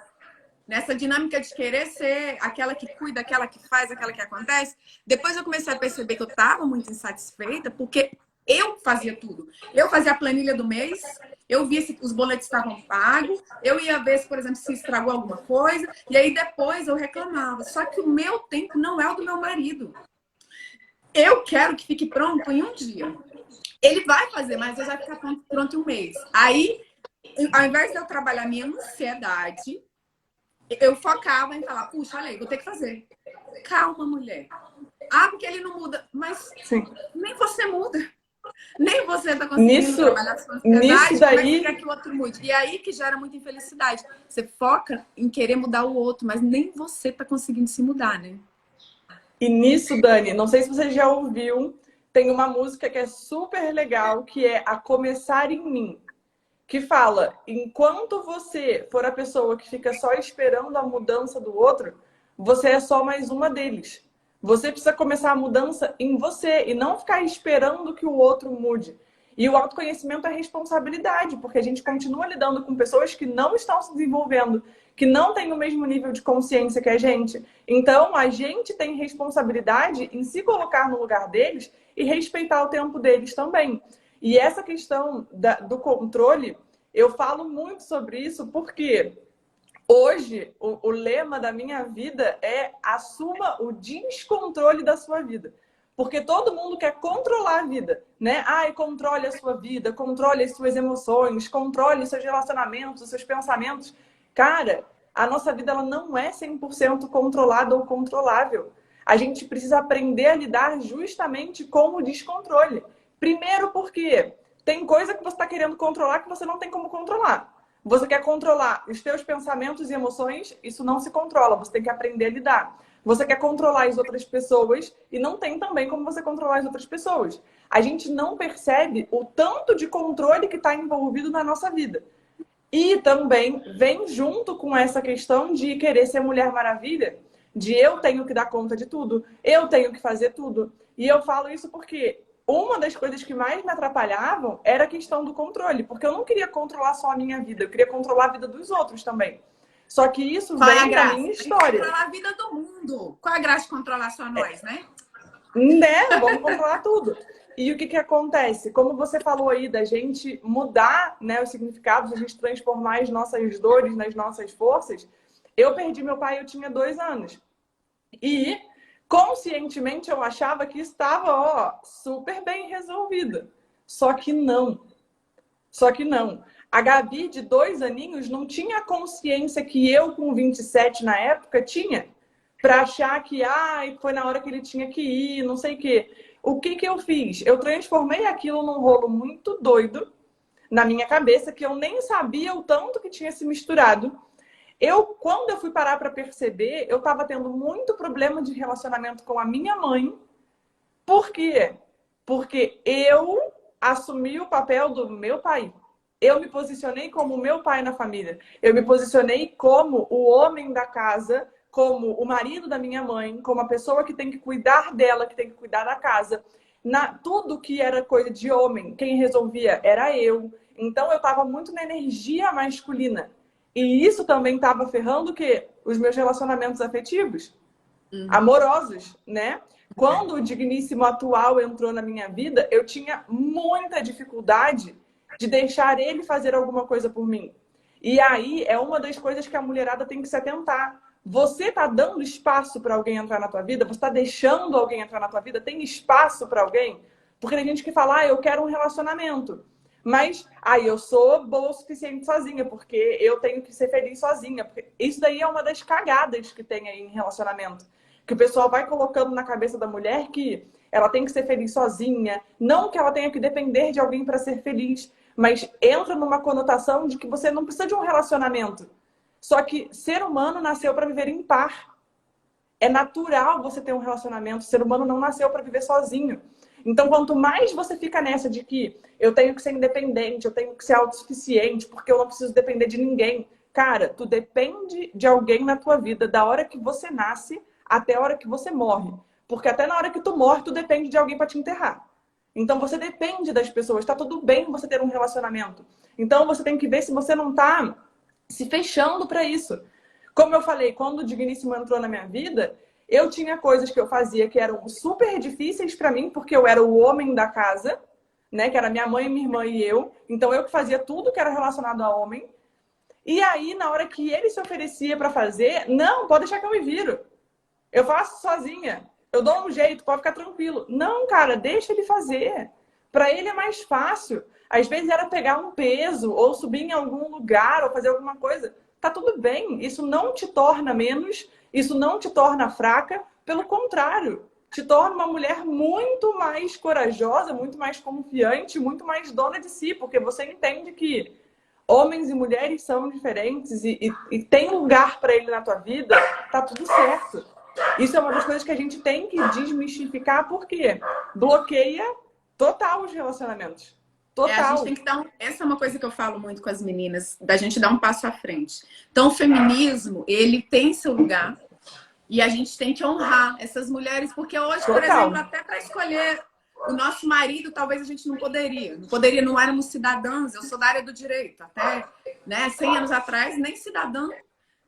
Nessa dinâmica de querer ser aquela que cuida, aquela que faz, aquela que acontece. Depois eu comecei a perceber que eu estava muito insatisfeita, porque eu fazia tudo. Eu fazia a planilha do mês, eu via se os boletos estavam pagos, eu ia ver se, por exemplo, se estragou alguma coisa, e aí depois eu reclamava. Só que o meu tempo não é o do meu marido. Eu quero que fique pronto em um dia. Ele vai fazer, mas eu já ficar pronto em um mês. Aí, ao invés de eu trabalhar minha ansiedade, eu focava em falar, puxa, olha aí, vou ter que fazer. Calma, mulher. Ah, porque ele não muda. Mas Sim. nem você muda. Nem você tá conseguindo trabalhar a sua ansiedade, daí... como é que quer que o outro mude? E aí que gera muita infelicidade. Você foca em querer mudar o outro, mas nem você tá conseguindo se mudar, né? E nisso, Dani, não sei se você já ouviu, tem uma música que é super legal, que é A Começar em Mim, que fala, enquanto você for a pessoa que fica só esperando a mudança do outro, você é só mais uma deles. Você precisa começar a mudança em você e não ficar esperando que o outro mude. E o autoconhecimento é responsabilidade, porque a gente continua lidando com pessoas que não estão se desenvolvendo, que não têm o mesmo nível de consciência que a gente. Então, a gente tem responsabilidade em se colocar no lugar deles e respeitar o tempo deles também. E essa questão do controle, eu falo muito sobre isso porque hoje o lema da minha vida é assuma o descontrole da sua vida. Porque todo mundo quer controlar a vida, né? Ai, controle a sua vida, controle as suas emoções, controle os seus relacionamentos, os seus pensamentos. Cara, a nossa vida ela não é 100% controlada ou controlável. A gente precisa aprender a lidar justamente com o descontrole. Primeiro porque tem coisa que você está querendo controlar que você não tem como controlar. Você quer controlar os seus pensamentos e emoções, isso não se controla, você tem que aprender a lidar. Você quer controlar as outras pessoas e não tem também como você controlar as outras pessoas. A gente não percebe o tanto de controle que está envolvido na nossa vida. E também vem junto com essa questão de querer ser Mulher Maravilha, de eu tenho que dar conta de tudo, eu tenho que fazer tudo. E eu falo isso porque uma das coisas que mais me atrapalhavam era a questão do controle, porque eu não queria controlar só a minha vida, eu queria controlar a vida dos outros também. Só que isso vem da minha história. Controlar a vida do mundo. Qual a graça de controlar só nós, né? Né? Vamos controlar tudo. E o que acontece? Como você falou aí, da gente mudar, né, os significados, a gente transformar as nossas dores nas nossas forças. Eu perdi meu pai, eu tinha 2 anos. E conscientemente eu achava que estava super bem resolvida. Só que não. Só que não. A Gabi, de 2 aninhos, não tinha a consciência que eu, com 27 na época, tinha. Para achar que foi na hora que ele tinha que ir, não sei o quê. O que eu fiz? Eu transformei aquilo num rolo muito doido na minha cabeça, que eu nem sabia o tanto que tinha se misturado. Quando eu fui parar para perceber, eu estava tendo muito problema de relacionamento com a minha mãe. Por quê? Porque eu assumi o papel do meu pai. Eu me posicionei como o meu pai na família. Eu me posicionei como o homem da casa, como o marido da minha mãe, como a pessoa que tem que cuidar dela, que tem que cuidar da casa. Tudo que era coisa de homem, quem resolvia era eu. Então eu estava muito na energia masculina. E isso também estava ferrando o quê? Os meus relacionamentos afetivos, amorosos, né? Quando o digníssimo atual entrou na minha vida, eu tinha muita dificuldade de deixar ele fazer alguma coisa por mim. E aí é uma das coisas que a mulherada tem que se atentar. Você está dando espaço para alguém entrar na tua vida? Você está deixando alguém entrar na tua vida? Tem espaço para alguém? Porque tem gente que fala, eu quero um relacionamento. Mas, eu sou boa o suficiente sozinha, porque eu tenho que ser feliz sozinha. Porque isso daí é uma das cagadas que tem aí em relacionamento. Que o pessoal vai colocando na cabeça da mulher que ela tem que ser feliz sozinha. Não que ela tenha que depender de alguém para ser feliz, mas entra numa conotação de que você não precisa de um relacionamento. Só que ser humano nasceu para viver em par. É natural você ter um relacionamento. O ser humano não nasceu para viver sozinho. Então, quanto mais você fica nessa de que eu tenho que ser independente, eu tenho que ser autossuficiente, porque eu não preciso depender de ninguém. Cara, tu depende de alguém na tua vida, da hora que você nasce até a hora que você morre. Porque até na hora que tu morre, tu depende de alguém para te enterrar. Então, você depende das pessoas. Tá tudo bem você ter um relacionamento. Então, você tem que ver se você não tá se fechando para isso. Como eu falei, quando o Digníssimo entrou na minha vida, eu tinha coisas que eu fazia que eram super difíceis para mim, porque eu era o homem da casa, né? Que era minha mãe, minha irmã e eu. Então eu que fazia tudo que era relacionado a homem. E aí, na hora que ele se oferecia para fazer, não, pode deixar que eu me viro. Eu faço sozinha. Eu dou um jeito, pode ficar tranquilo. Não, cara, deixa ele fazer. Para ele é mais fácil. Às vezes era pegar um peso, ou subir em algum lugar, ou fazer alguma coisa. Tá tudo bem. Isso não te torna menos, isso não te torna fraca. Pelo contrário, te torna uma mulher muito mais corajosa, muito mais confiante, muito mais dona de si, porque você entende que homens e mulheres são diferentes e tem lugar para ele na tua vida, tá tudo certo. Isso é uma das coisas que a gente tem que desmistificar, porque bloqueia total os relacionamentos. Total. A gente tem que dar Essa é uma coisa que eu falo muito com as meninas, da gente dar um passo à frente. Então, o feminismo, ele tem seu lugar e a gente tem que honrar essas mulheres, porque hoje, por exemplo, até para escolher o nosso marido, talvez a gente não poderia. Não éramos cidadãs, eu sou da área do direito. Até 100 anos atrás, nem cidadã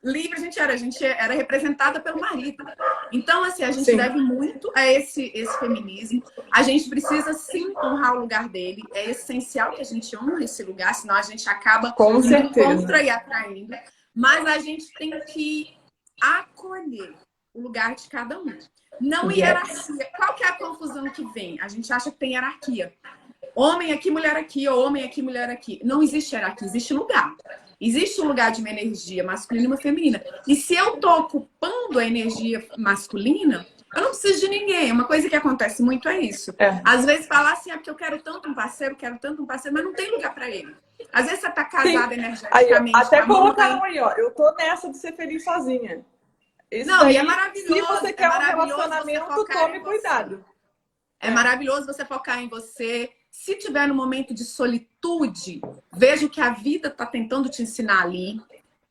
livre a gente era representada pelo marido. Então, assim, a gente deve muito a esse feminismo. A gente precisa, sim, honrar o lugar dele. É essencial que a gente honre esse lugar, senão a gente acaba indo contra e atraindo. Mas a gente tem que acolher o lugar de cada um. Não hierarquia. Qual que é a confusão que vem? A gente acha que tem hierarquia. Homem aqui, mulher aqui, ou homem aqui, mulher aqui. Não existe hierarquia, existe lugar. Existe um lugar de uma energia masculina e uma feminina. E se eu tô ocupando a energia masculina, eu não preciso de ninguém. Uma coisa que acontece muito é isso. Às vezes falar assim, porque eu quero tanto um parceiro, mas não tem lugar para ele. Às vezes você tá casada energeticamente. Aí, até colocaram aí, ó. Eu tô nessa de ser feliz sozinha. Isso não, daí, e é maravilhoso. Se você quer um relacionamento, tome cuidado. É maravilhoso você focar em você. Se tiver no momento de solitude, veja o que a vida está tentando te ensinar ali,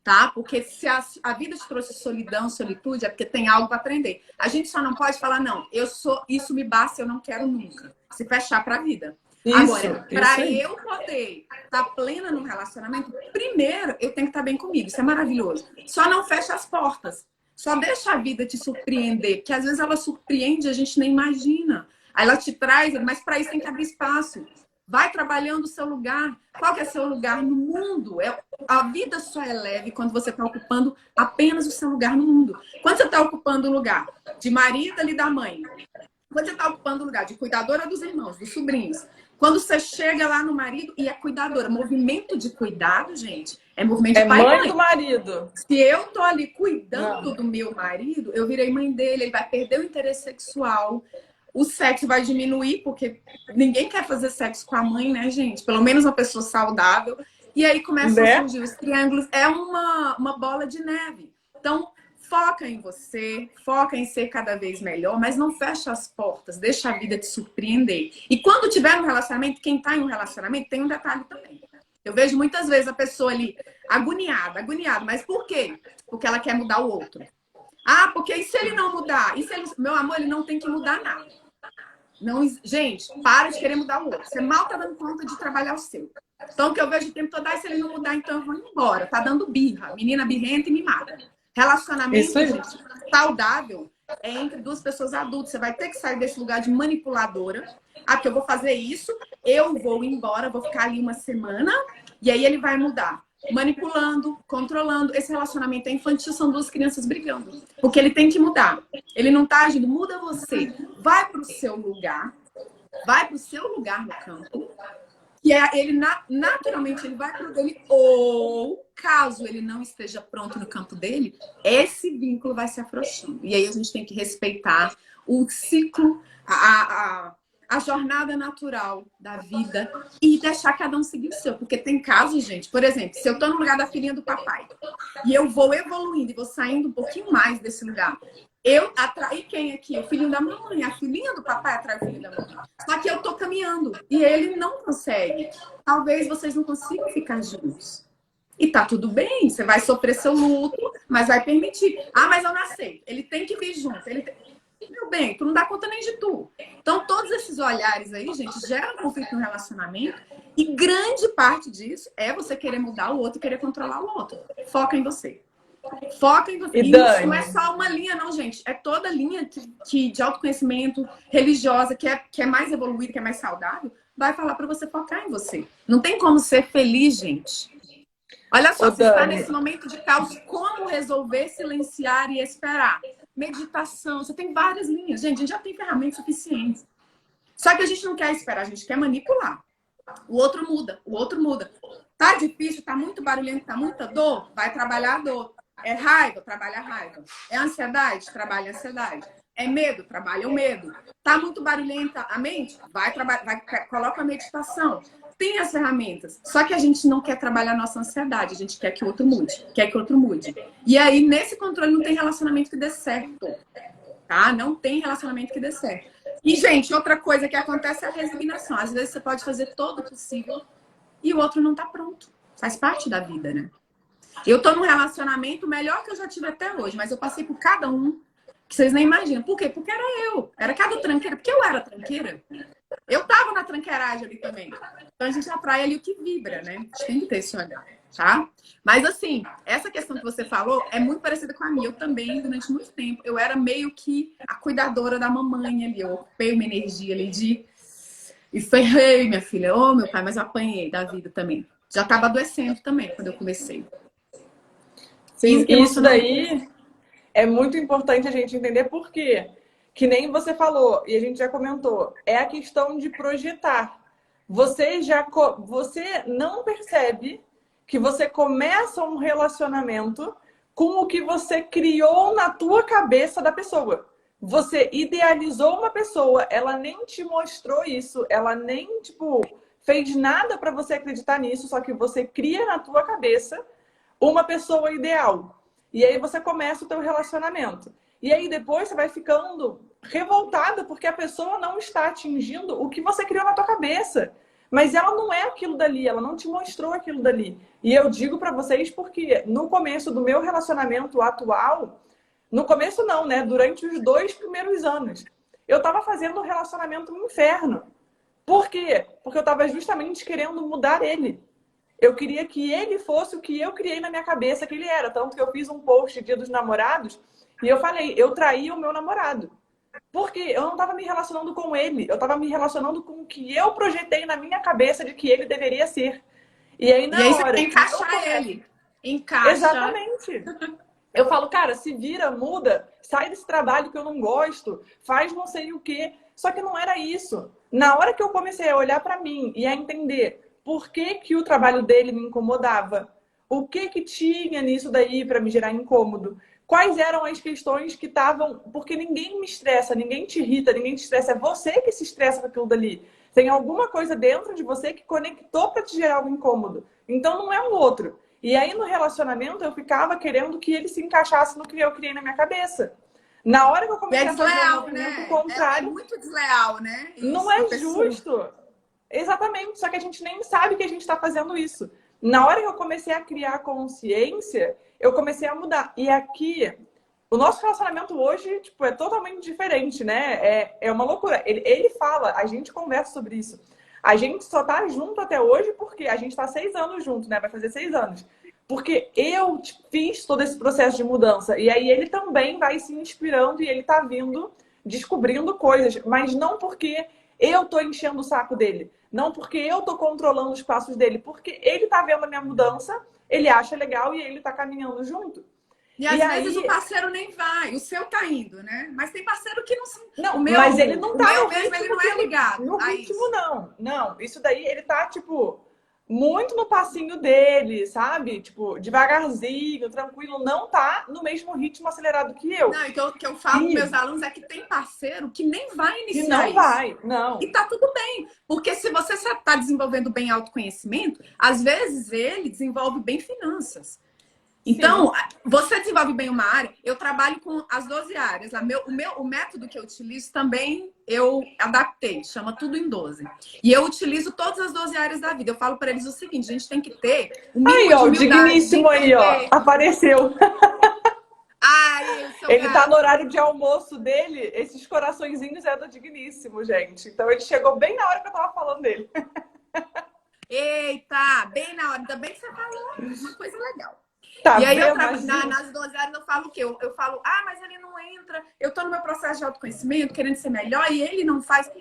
tá? Porque se a vida te trouxe solidão, solitude, é porque tem algo para aprender. A gente só não pode falar, não, isso me basta, eu não quero nunca. Se fechar para a vida. Agora, para eu poder estar plena no relacionamento, primeiro eu tenho que estar bem comigo. Isso é maravilhoso. Só não fecha as portas. Só deixa a vida te surpreender, porque às vezes ela surpreende, a gente nem imagina. Aí ela te traz, mas para isso tem que abrir espaço. Vai trabalhando o seu lugar. Qual que é seu lugar no mundo? A vida só é leve quando você está ocupando apenas o seu lugar no mundo. Quando você está ocupando o lugar de marido ali da mãe, quando você está ocupando o lugar de cuidadora dos irmãos, dos sobrinhos, quando você chega lá no marido e é cuidadora, movimento de cuidado, gente, é movimento de pai e mãe. Do marido. Se eu tô ali cuidando do meu marido, eu virei mãe dele, ele vai perder o interesse sexual. O sexo vai diminuir, porque ninguém quer fazer sexo com a mãe, né, gente? Pelo menos uma pessoa saudável. E aí começam a surgir os triângulos. É uma bola de neve. Então, foca em você, foca em ser cada vez melhor, mas não fecha as portas, deixa a vida te surpreender. E quando tiver um relacionamento, quem tá em um relacionamento, tem um detalhe também. Eu vejo muitas vezes a pessoa ali agoniada. Mas por quê? Porque ela quer mudar o outro. Porque e se ele não mudar? Meu amor, ele não tem que mudar nada. Não, gente, para de querer mudar o outro. Você mal tá dando conta de trabalhar o seu. Então, o que eu vejo o tempo todo, se ele não mudar, então eu vou embora. Tá dando birra. Menina birrenta e mimada. Relacionamento, gente, saudável é entre duas pessoas adultas. Você vai ter que sair desse lugar de manipuladora. Porque eu vou fazer isso, eu vou embora, vou ficar ali uma semana, e aí ele vai mudar. Manipulando, controlando. Esse relacionamento é infantil, são duas crianças brigando. Porque ele tem que mudar. Ele não tá agindo, muda você. Vai pro seu lugar no campo que é ele naturalmente ele vai para o dele, ou caso ele não esteja pronto no campo dele, esse vínculo vai se afrouxando. E aí a gente tem que respeitar o ciclo, a jornada natural da vida e deixar cada um seguir o seu. Porque tem casos, gente, por exemplo, se eu tô no lugar da filhinha do papai e eu vou evoluindo e vou saindo um pouquinho mais desse lugar, eu atraí quem aqui? O filhinho da mamãe. A filhinha do papai atrai o filho da mamãe. Só que eu tô caminhando e ele não consegue. Talvez vocês não consigam ficar juntos. E tá tudo bem, você vai sofrer seu luto, mas vai permitir. Ah, mas eu não aceito. Ele tem que vir junto. Meu bem, tu não dá conta nem de tu. Então, todos esses olhares aí, gente, geram conflito no relacionamento. E grande parte disso é você querer mudar o outro e querer controlar o outro. Foca em você. Foca em você. E isso não é só uma linha, não, gente. É toda linha de autoconhecimento religiosa, que é mais evoluída, que é mais saudável, vai falar para você focar em você. Não tem como ser feliz, gente. Olha só, você está nesse momento de caos, como resolver silenciar e esperar? Meditação, você tem várias linhas. Gente, a gente já tem ferramentas suficientes. Só que a gente não quer esperar, a gente quer manipular. O outro muda, o outro muda. Tá difícil, tá muito barulhento, tá muita dor? Vai trabalhar a dor. É raiva? Trabalha a raiva. É ansiedade? Trabalha a ansiedade. É medo? Trabalha o medo. Tá muito barulhenta a mente? Coloca a meditação. Tem as ferramentas. Só que a gente não quer trabalhar a nossa ansiedade. A gente quer que o outro mude. Quer que o outro mude. E aí, nesse controle, não tem relacionamento que dê certo. Tá? Não tem relacionamento que dê certo. E, gente, outra coisa que acontece é a resignação. Às vezes você pode fazer todo o possível e o outro não tá pronto. Faz parte da vida, né? Eu tô num relacionamento melhor que eu já tive até hoje, mas eu passei por cada um que vocês nem imaginam. Por quê? Porque era eu. Era cada tranqueira. Porque eu era tranqueira. Eu tava na tranqueiragem ali também. Então a gente atrai ali o que vibra, né? A gente tem que ter esse olhar, tá? Mas assim, essa questão que você falou é muito parecida com a minha. Eu também, durante muito tempo, eu era meio que a cuidadora da mamãe ali. Eu ocupei uma energia ali de... E ferrei, minha filha. Ô, meu pai, mas eu apanhei da vida também. Já tava adoecendo também quando eu comecei. Sim, isso daí é muito importante a gente entender por quê. Que nem você falou, e a gente já comentou, é a questão de projetar. Você não percebe que você começa um relacionamento com o que você criou na tua cabeça da pessoa. Você idealizou uma pessoa, ela nem te mostrou isso, ela nem, fez nada para você acreditar nisso, só que você cria na tua cabeça uma pessoa ideal. E aí você começa o teu relacionamento. E aí depois você vai ficando revoltada porque a pessoa não está atingindo o que você criou na tua cabeça. Mas ela não é aquilo dali, ela não te mostrou aquilo dali. E eu digo para vocês porque no começo do meu relacionamento atual, no começo não, né? Durante os 2 primeiros anos, eu estava fazendo um relacionamento um inferno. Por quê? Porque eu estava justamente querendo mudar ele. Eu queria que ele fosse o que eu criei na minha cabeça que ele era. Tanto que eu fiz um post Dia dos Namorados e eu falei, eu traí o meu namorado. Porque eu não estava me relacionando com ele. Eu estava me relacionando com o que eu projetei na minha cabeça de que ele deveria ser. E aí, na hora... Você encaixar ele. Encaixa. Exatamente. Eu falo, cara, se vira, muda, sai desse trabalho que eu não gosto, faz não sei o quê. Só que não era isso. Na hora que eu comecei a olhar para mim e a entender por que que o trabalho dele me incomodava, o que que tinha nisso daí para me gerar incômodo, quais eram as questões que estavam... Porque ninguém me estressa, ninguém te irrita, ninguém te estressa. É você que se estressa com aquilo dali. Tem alguma coisa dentro de você que conectou para te gerar um incômodo. Então não é o outro. E aí no relacionamento eu ficava querendo que ele se encaixasse no que eu criei na minha cabeça. Na hora que eu comecei a fazer o movimento contrário... É muito desleal, né? Isso, não é justo. Exatamente. Só que a gente nem sabe que a gente está fazendo isso. Na hora que eu comecei a criar consciência, eu comecei a mudar. E aqui, o nosso relacionamento hoje, é totalmente diferente, né? É uma loucura. Ele fala, a gente conversa sobre isso. A gente só tá junto até hoje porque a gente tá 6 anos junto, né? Vai fazer 6 anos. Porque eu fiz todo esse processo de mudança. E aí ele também vai se inspirando e ele tá vindo, descobrindo coisas. Mas não porque eu tô enchendo o saco dele. Não porque eu tô controlando os passos dele. Porque ele tá vendo a minha mudança, ele acha legal e ele tá caminhando junto. E às vezes o parceiro nem vai, o seu tá indo, né? Mas tem parceiro que não... Não, mas ele não tá no ritmo ele não é que ele ligado no a ritmo, isso. não. Não, isso daí ele tá, tipo, muito no passinho dele, sabe? Tipo, devagarzinho, tranquilo. Não tá no mesmo ritmo acelerado que eu. Não, e que eu falo para E meus alunos é que tem parceiro que nem vai que iniciar não isso. vai, não. E tá tudo bem, porque se você está desenvolvendo bem autoconhecimento, às vezes ele desenvolve bem finanças. Então, Sim. você desenvolve bem uma área, eu trabalho com as 12 áreas. O método que eu utilizo também eu adaptei, chama Tudo em 12. E eu utilizo todas as 12 áreas da vida. Eu falo para eles o seguinte: a gente tem que ter o mínimo Aí, de ó, o humildade, de digníssimo aí, ó, entender. apareceu. Ai, o seu Ele tá no gato. horário de almoço dele, esses coraçõezinhos é do digníssimo, gente. Então ele chegou bem na hora que eu tava falando dele. Eita, bem na hora. Ainda bem que você falou uma coisa legal. Tá E aí eu vendo, Magil? nas 12 áreas eu falo o quê? Eu falo, mas ele não entra, eu tô no meu processo de autoconhecimento, querendo ser melhor, e ele não faz.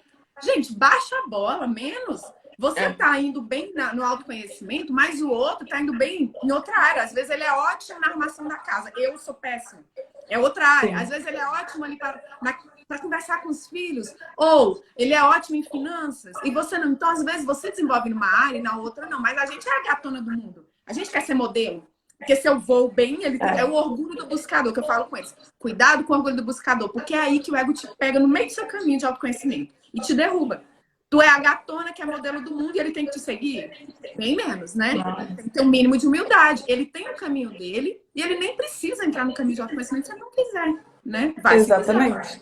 Gente, baixa a bola, menos. Você É. tá indo bem no autoconhecimento, mas o outro tá indo bem em outra área. Às vezes ele é ótimo na armação da casa. Eu sou péssimo. É outra área. Às Sim. vezes ele é ótimo ali para conversar com os filhos. Ou ele é ótimo em finanças. E você não. Então, às vezes, você desenvolve numa área e na outra não. Mas a gente é a gatona do mundo. A gente quer ser modelo. Porque se eu vou bem, é o orgulho do buscador que eu falo com eles. Cuidado com o orgulho do buscador, porque é aí que o ego te pega no meio do seu caminho de autoconhecimento e te derruba. Tu é a gatona que é modelo do mundo e ele tem que te seguir? Bem menos, né? Tem que ter um mínimo de humildade. Ele tem o caminho dele e ele nem precisa entrar no caminho de autoconhecimento se ele não quiser, né? Vai se Exatamente.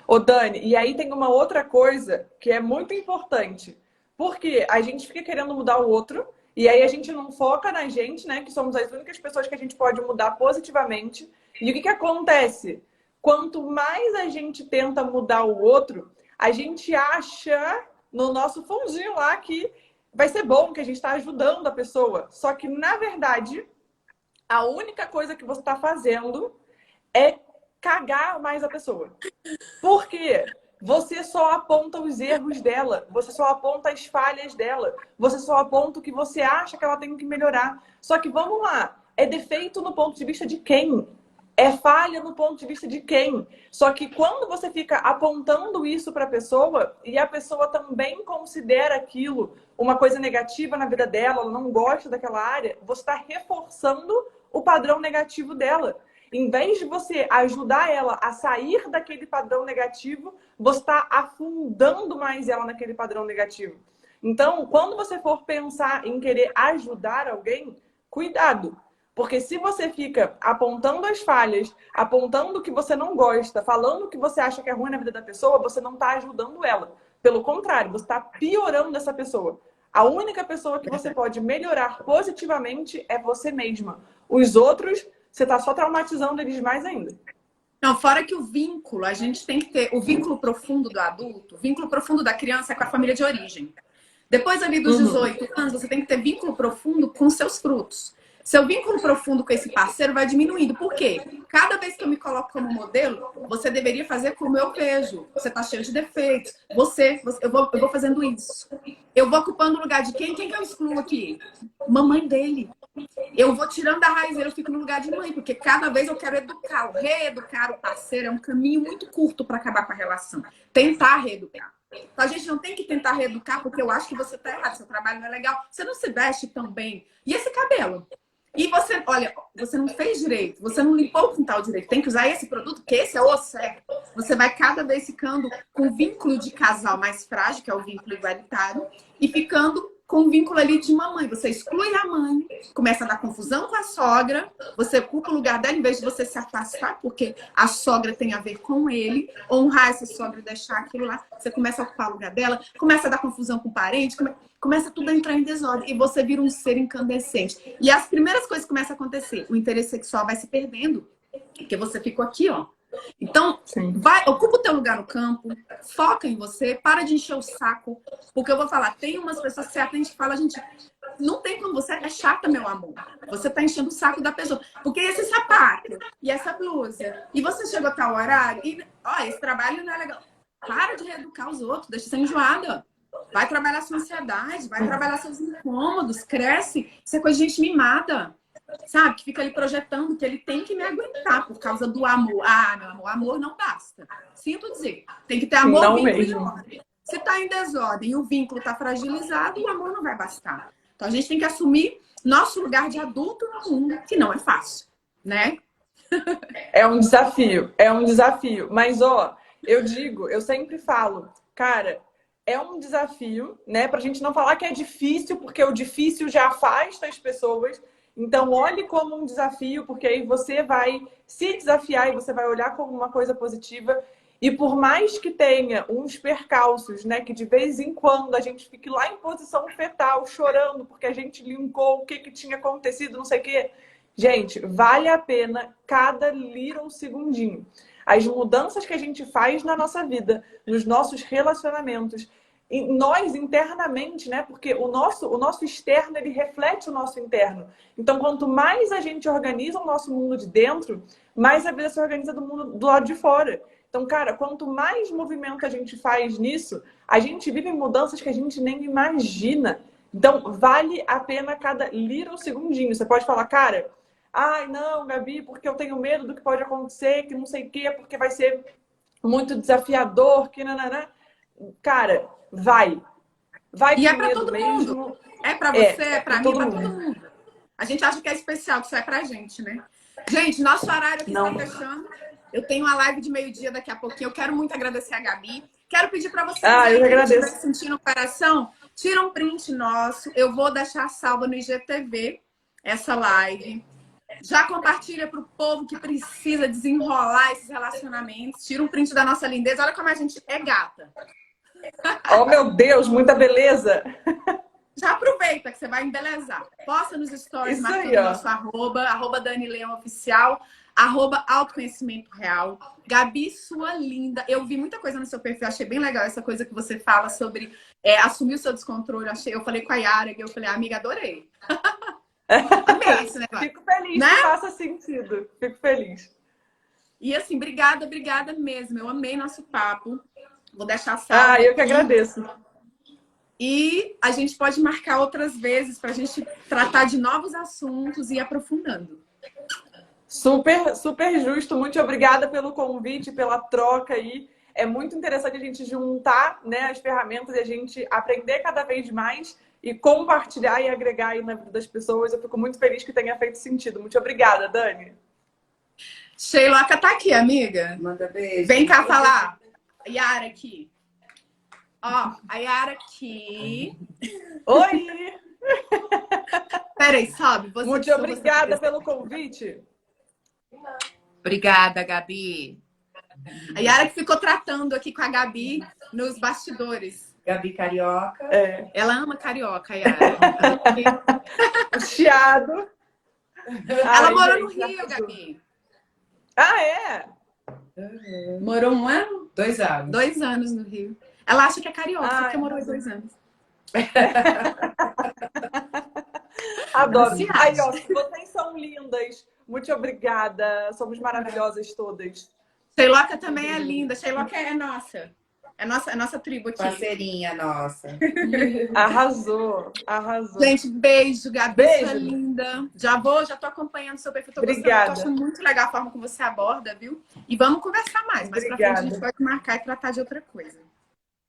Ô, Dani, e aí tem uma outra coisa que é muito importante. Porque a gente fica querendo mudar o outro, e aí a gente não foca na gente, né? Que somos as únicas pessoas que a gente pode mudar positivamente. E o que acontece? Quanto mais a gente tenta mudar o outro, a gente acha no nosso fundinho lá que vai ser bom, que a gente está ajudando a pessoa. Só que, na verdade, a única coisa que você está fazendo é cagar mais a pessoa. Por quê? Você só aponta os erros dela, você só aponta as falhas dela, você só aponta o que você acha que ela tem que melhorar. Só que vamos lá, é defeito no ponto de vista de quem? É falha no ponto de vista de quem? Só que quando você fica apontando isso para a pessoa e a pessoa também considera aquilo uma coisa negativa na vida dela, ela não gosta daquela área, você está reforçando o padrão negativo dela. Em vez de você ajudar ela a sair daquele padrão negativo, você está afundando mais ela naquele padrão negativo. Então, quando você for pensar em querer ajudar alguém, cuidado. Porque se você fica apontando as falhas, apontando o que você não gosta, falando o que você acha que é ruim na vida da pessoa, você não está ajudando ela. Pelo contrário, você está piorando essa pessoa. A única pessoa que você pode melhorar positivamente é você mesma. Os outros, você está só traumatizando eles mais ainda. Não, fora que o vínculo, a gente tem que ter o vínculo profundo do adulto, o vínculo profundo da criança é com a família de origem. Depois ali dos 18 anos, você tem que ter vínculo profundo com seus frutos. Seu vínculo profundo com esse parceiro vai diminuindo. Por quê? Cada vez que eu me coloco como modelo, você deveria fazer como eu vejo. Você tá cheio de defeitos. Eu vou fazendo isso. Eu vou ocupando o lugar de quem? Quem que eu excluo aqui? Mamãe dele. Eu vou tirando da raiz dele, eu fico no lugar de mãe, porque cada vez eu quero educar. Reeducar o parceiro é um caminho muito curto para acabar com a relação. Tentar reeducar. Então a gente não tem que tentar reeducar porque eu acho que você tá errado, seu trabalho não é legal, você não se veste tão bem. E esse cabelo? E você, olha, você não fez direito, você não limpou o quintal direito, tem que usar esse produto, porque esse é o certo. Você vai cada vez ficando com o vínculo de casal mais frágil, que é o vínculo igualitário, e ficando com o vínculo ali de mamãe. Você exclui a mãe, começa a dar confusão com a sogra, você ocupa o lugar dela em vez de você se afastar, porque a sogra tem a ver com ele, honrar essa sogra e deixar aquilo lá, você começa a ocupar o lugar dela, começa a dar confusão com o parente, começa tudo a entrar em desordem e você vira um ser incandescente. E as primeiras coisas que começam a acontecer, o interesse sexual vai se perdendo, porque você ficou aqui, ó. Então, ocupa o teu lugar no campo, foca em você, para de encher o saco, porque eu vou falar, tem umas pessoas que você atende e fala, gente, não tem como, você é chata, meu amor. Você tá enchendo o saco da pessoa. Porque esse sapato e essa blusa, e você chegou a tal horário, e, ó, esse trabalho não é legal. Para de reeducar os outros, deixa ser enjoada. Vai trabalhar sua ansiedade, vai trabalhar seus incômodos, cresce. Isso é coisa de gente mimada, sabe? Que fica ali projetando que ele tem que me aguentar por causa do amor. Ah, meu amor, amor não basta. Sinto dizer, tem que ter amor, Não vínculo e mesmo. ordem. Se tá em desordem e o vínculo tá fragilizado, o amor não vai bastar. Então a gente tem que assumir nosso lugar de adulto no mundo, que não é fácil, né? É um desafio, é um desafio. Mas, ó, eu sempre falo, cara, é um desafio, né? Pra gente não falar que é difícil, porque o difícil já afasta as pessoas. Então, olhe como um desafio, porque aí você vai se desafiar e você vai olhar como uma coisa positiva. E por mais que tenha uns percalços, né? Que de vez em quando a gente fique lá em posição fetal, chorando, porque a gente linkou o que tinha acontecido, não sei o quê. Gente, vale a pena cada little segundinho. As mudanças que a gente faz na nossa vida, nos nossos relacionamentos, nós internamente, né? Porque o nosso externo, ele reflete o nosso interno. Então, quanto mais a gente organiza o nosso mundo de dentro, mais a vida se organiza do mundo do lado de fora. Então, cara, quanto mais movimento a gente faz nisso, a gente vive mudanças que a gente nem imagina. Então, vale a pena cada little segundinho. Você pode falar, cara, ai, não, Gabi, porque eu tenho medo do que pode acontecer, que não sei o quê, porque vai ser muito desafiador, que nananã. Cara, vai. Vai E é com para medo todo mesmo. mundo. É para você, é para mim, todo para mundo. todo mundo. A gente acha que é especial, que isso é pra gente, né? Gente, nosso horário aqui Não. está fechando. Eu tenho uma live de meio-dia daqui a pouquinho. Eu quero muito agradecer a Gabi. Quero pedir para vocês Ah, eu que agradeço. estiverem sentindo o coração, tira um print nosso. Eu vou deixar salva no IGTV essa live. Já compartilha para o povo que precisa desenrolar esses relacionamentos. Tira um print da nossa lindeza. Olha como a gente é gata. Oh, meu Deus, muita beleza. Já aproveita que você vai embelezar. Posta nos stories, Isso marcando aí, ó. nosso arroba Dani Leão Oficial, @autoconhecimento real. Gabi, sua linda. Eu vi muita coisa no seu perfil, achei bem legal essa coisa que você fala sobre assumir o seu descontrole. Eu falei com a Yara, eu falei, amiga, adorei. Amei esse negócio. Fico feliz, né? que faça sentido. Fico feliz. E assim, obrigada mesmo. Eu amei nosso papo. Vou deixar salvo. Ah, eu que agradeço. E a gente pode marcar outras vezes para a gente tratar de novos assuntos e ir aprofundando. Super, super justo. Muito obrigada pelo convite, pela troca aí. É muito interessante a gente juntar, né, as ferramentas e a gente aprender cada vez mais e compartilhar e agregar aí na vida das pessoas. Eu fico muito feliz que tenha feito sentido. Muito obrigada, Dani. Sheiloca tá aqui, amiga. Manda beijo. Vem cá falar. Yara aqui. Ó, a Yara aqui. Oi! Peraí, sobe. Você, Muito obrigada pelo convite. Obrigada, Gabi. A Yara que ficou tratando aqui com a Gabi nos bastidores. Gabi Carioca. É. Ela ama carioca, a Yara. O chiado. Ela morou no Rio, Gabi. Ah, é? Morou 1 ano? 2 anos. 2 anos no Rio. Ela acha que é carioca, porque morou 2 anos. Adoro. Ansiedade. Aí, ó, vocês são lindas. Muito obrigada. Somos maravilhosas todas. Sheiloca também é linda. Sheiloca é nossa. É nossa tribo aqui. Parceirinha nossa. Arrasou. Arrasou. Gente, beijo, Gabi. Beijo. Você é linda. Já tô acompanhando seu perfil. Tô Obrigada. gostando, tô achando muito legal a forma como você aborda, viu? E vamos conversar mais. Mais pra frente a gente pode marcar e tratar de outra coisa.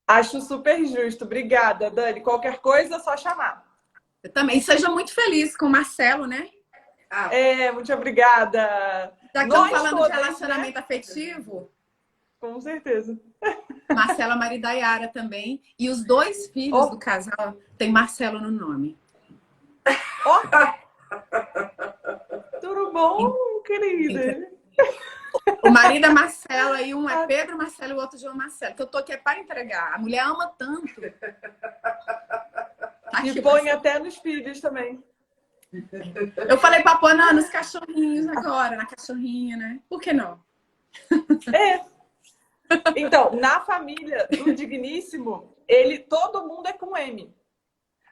Acho super justo. Obrigada, Dani. Qualquer coisa é só chamar. Eu também. Seja muito feliz com o Marcelo, né? Muito obrigada. Já que Nós estamos falando todas, de relacionamento afetivo, Com certeza. Marcela, marido da Yara também. E os 2 filhos do casal têm Marcelo no nome. Tudo bom, querida? O marido é Marcelo, e um é Pedro Marcelo e o outro João Marcelo. Que eu tô aqui para entregar. A mulher ama tanto. Tá E aqui, põe Marcelo. até nos filhos também. Eu falei pra pôr nos cachorrinhos agora, na cachorrinha, né? Por que não? Então, na família do Digníssimo, todo mundo é com M.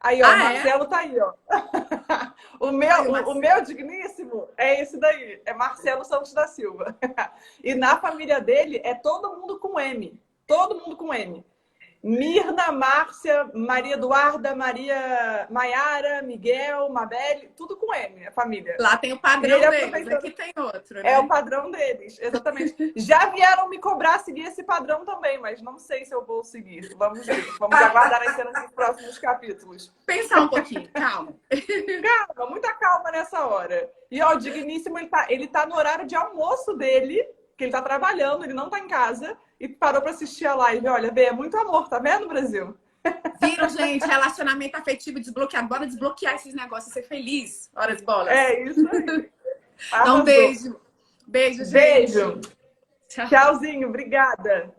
Aí, ó, o Marcelo tá aí, ó. O meu Digníssimo é esse daí. É Marcelo Santos da Silva. E na família dele é todo mundo com M. Todo mundo com M. Mirna, Márcia, Maria Eduarda, Maiara, Miguel, Mabel, tudo com M, a família. Lá tem o padrão deles, aqui tem outro, né? É o padrão deles, exatamente. Já vieram me cobrar seguir esse padrão também, mas não sei se eu vou seguir. Vamos ver. Vamos aguardar as cenas dos próximos capítulos. Pensar um pouquinho, calma. Calma, muita calma nessa hora. E ó, o Digníssimo, ele tá no horário de almoço dele, que ele tá trabalhando, ele não tá em casa, e parou pra assistir a live. Olha, Bê, é muito amor, tá vendo, Brasil? Viram, gente? Relacionamento afetivo desbloqueado. Bora desbloquear esses negócios, ser feliz. Horas bolas. É isso aí. Então, beijo. Beijo, gente. Beijo. Tchau. Tchauzinho, obrigada.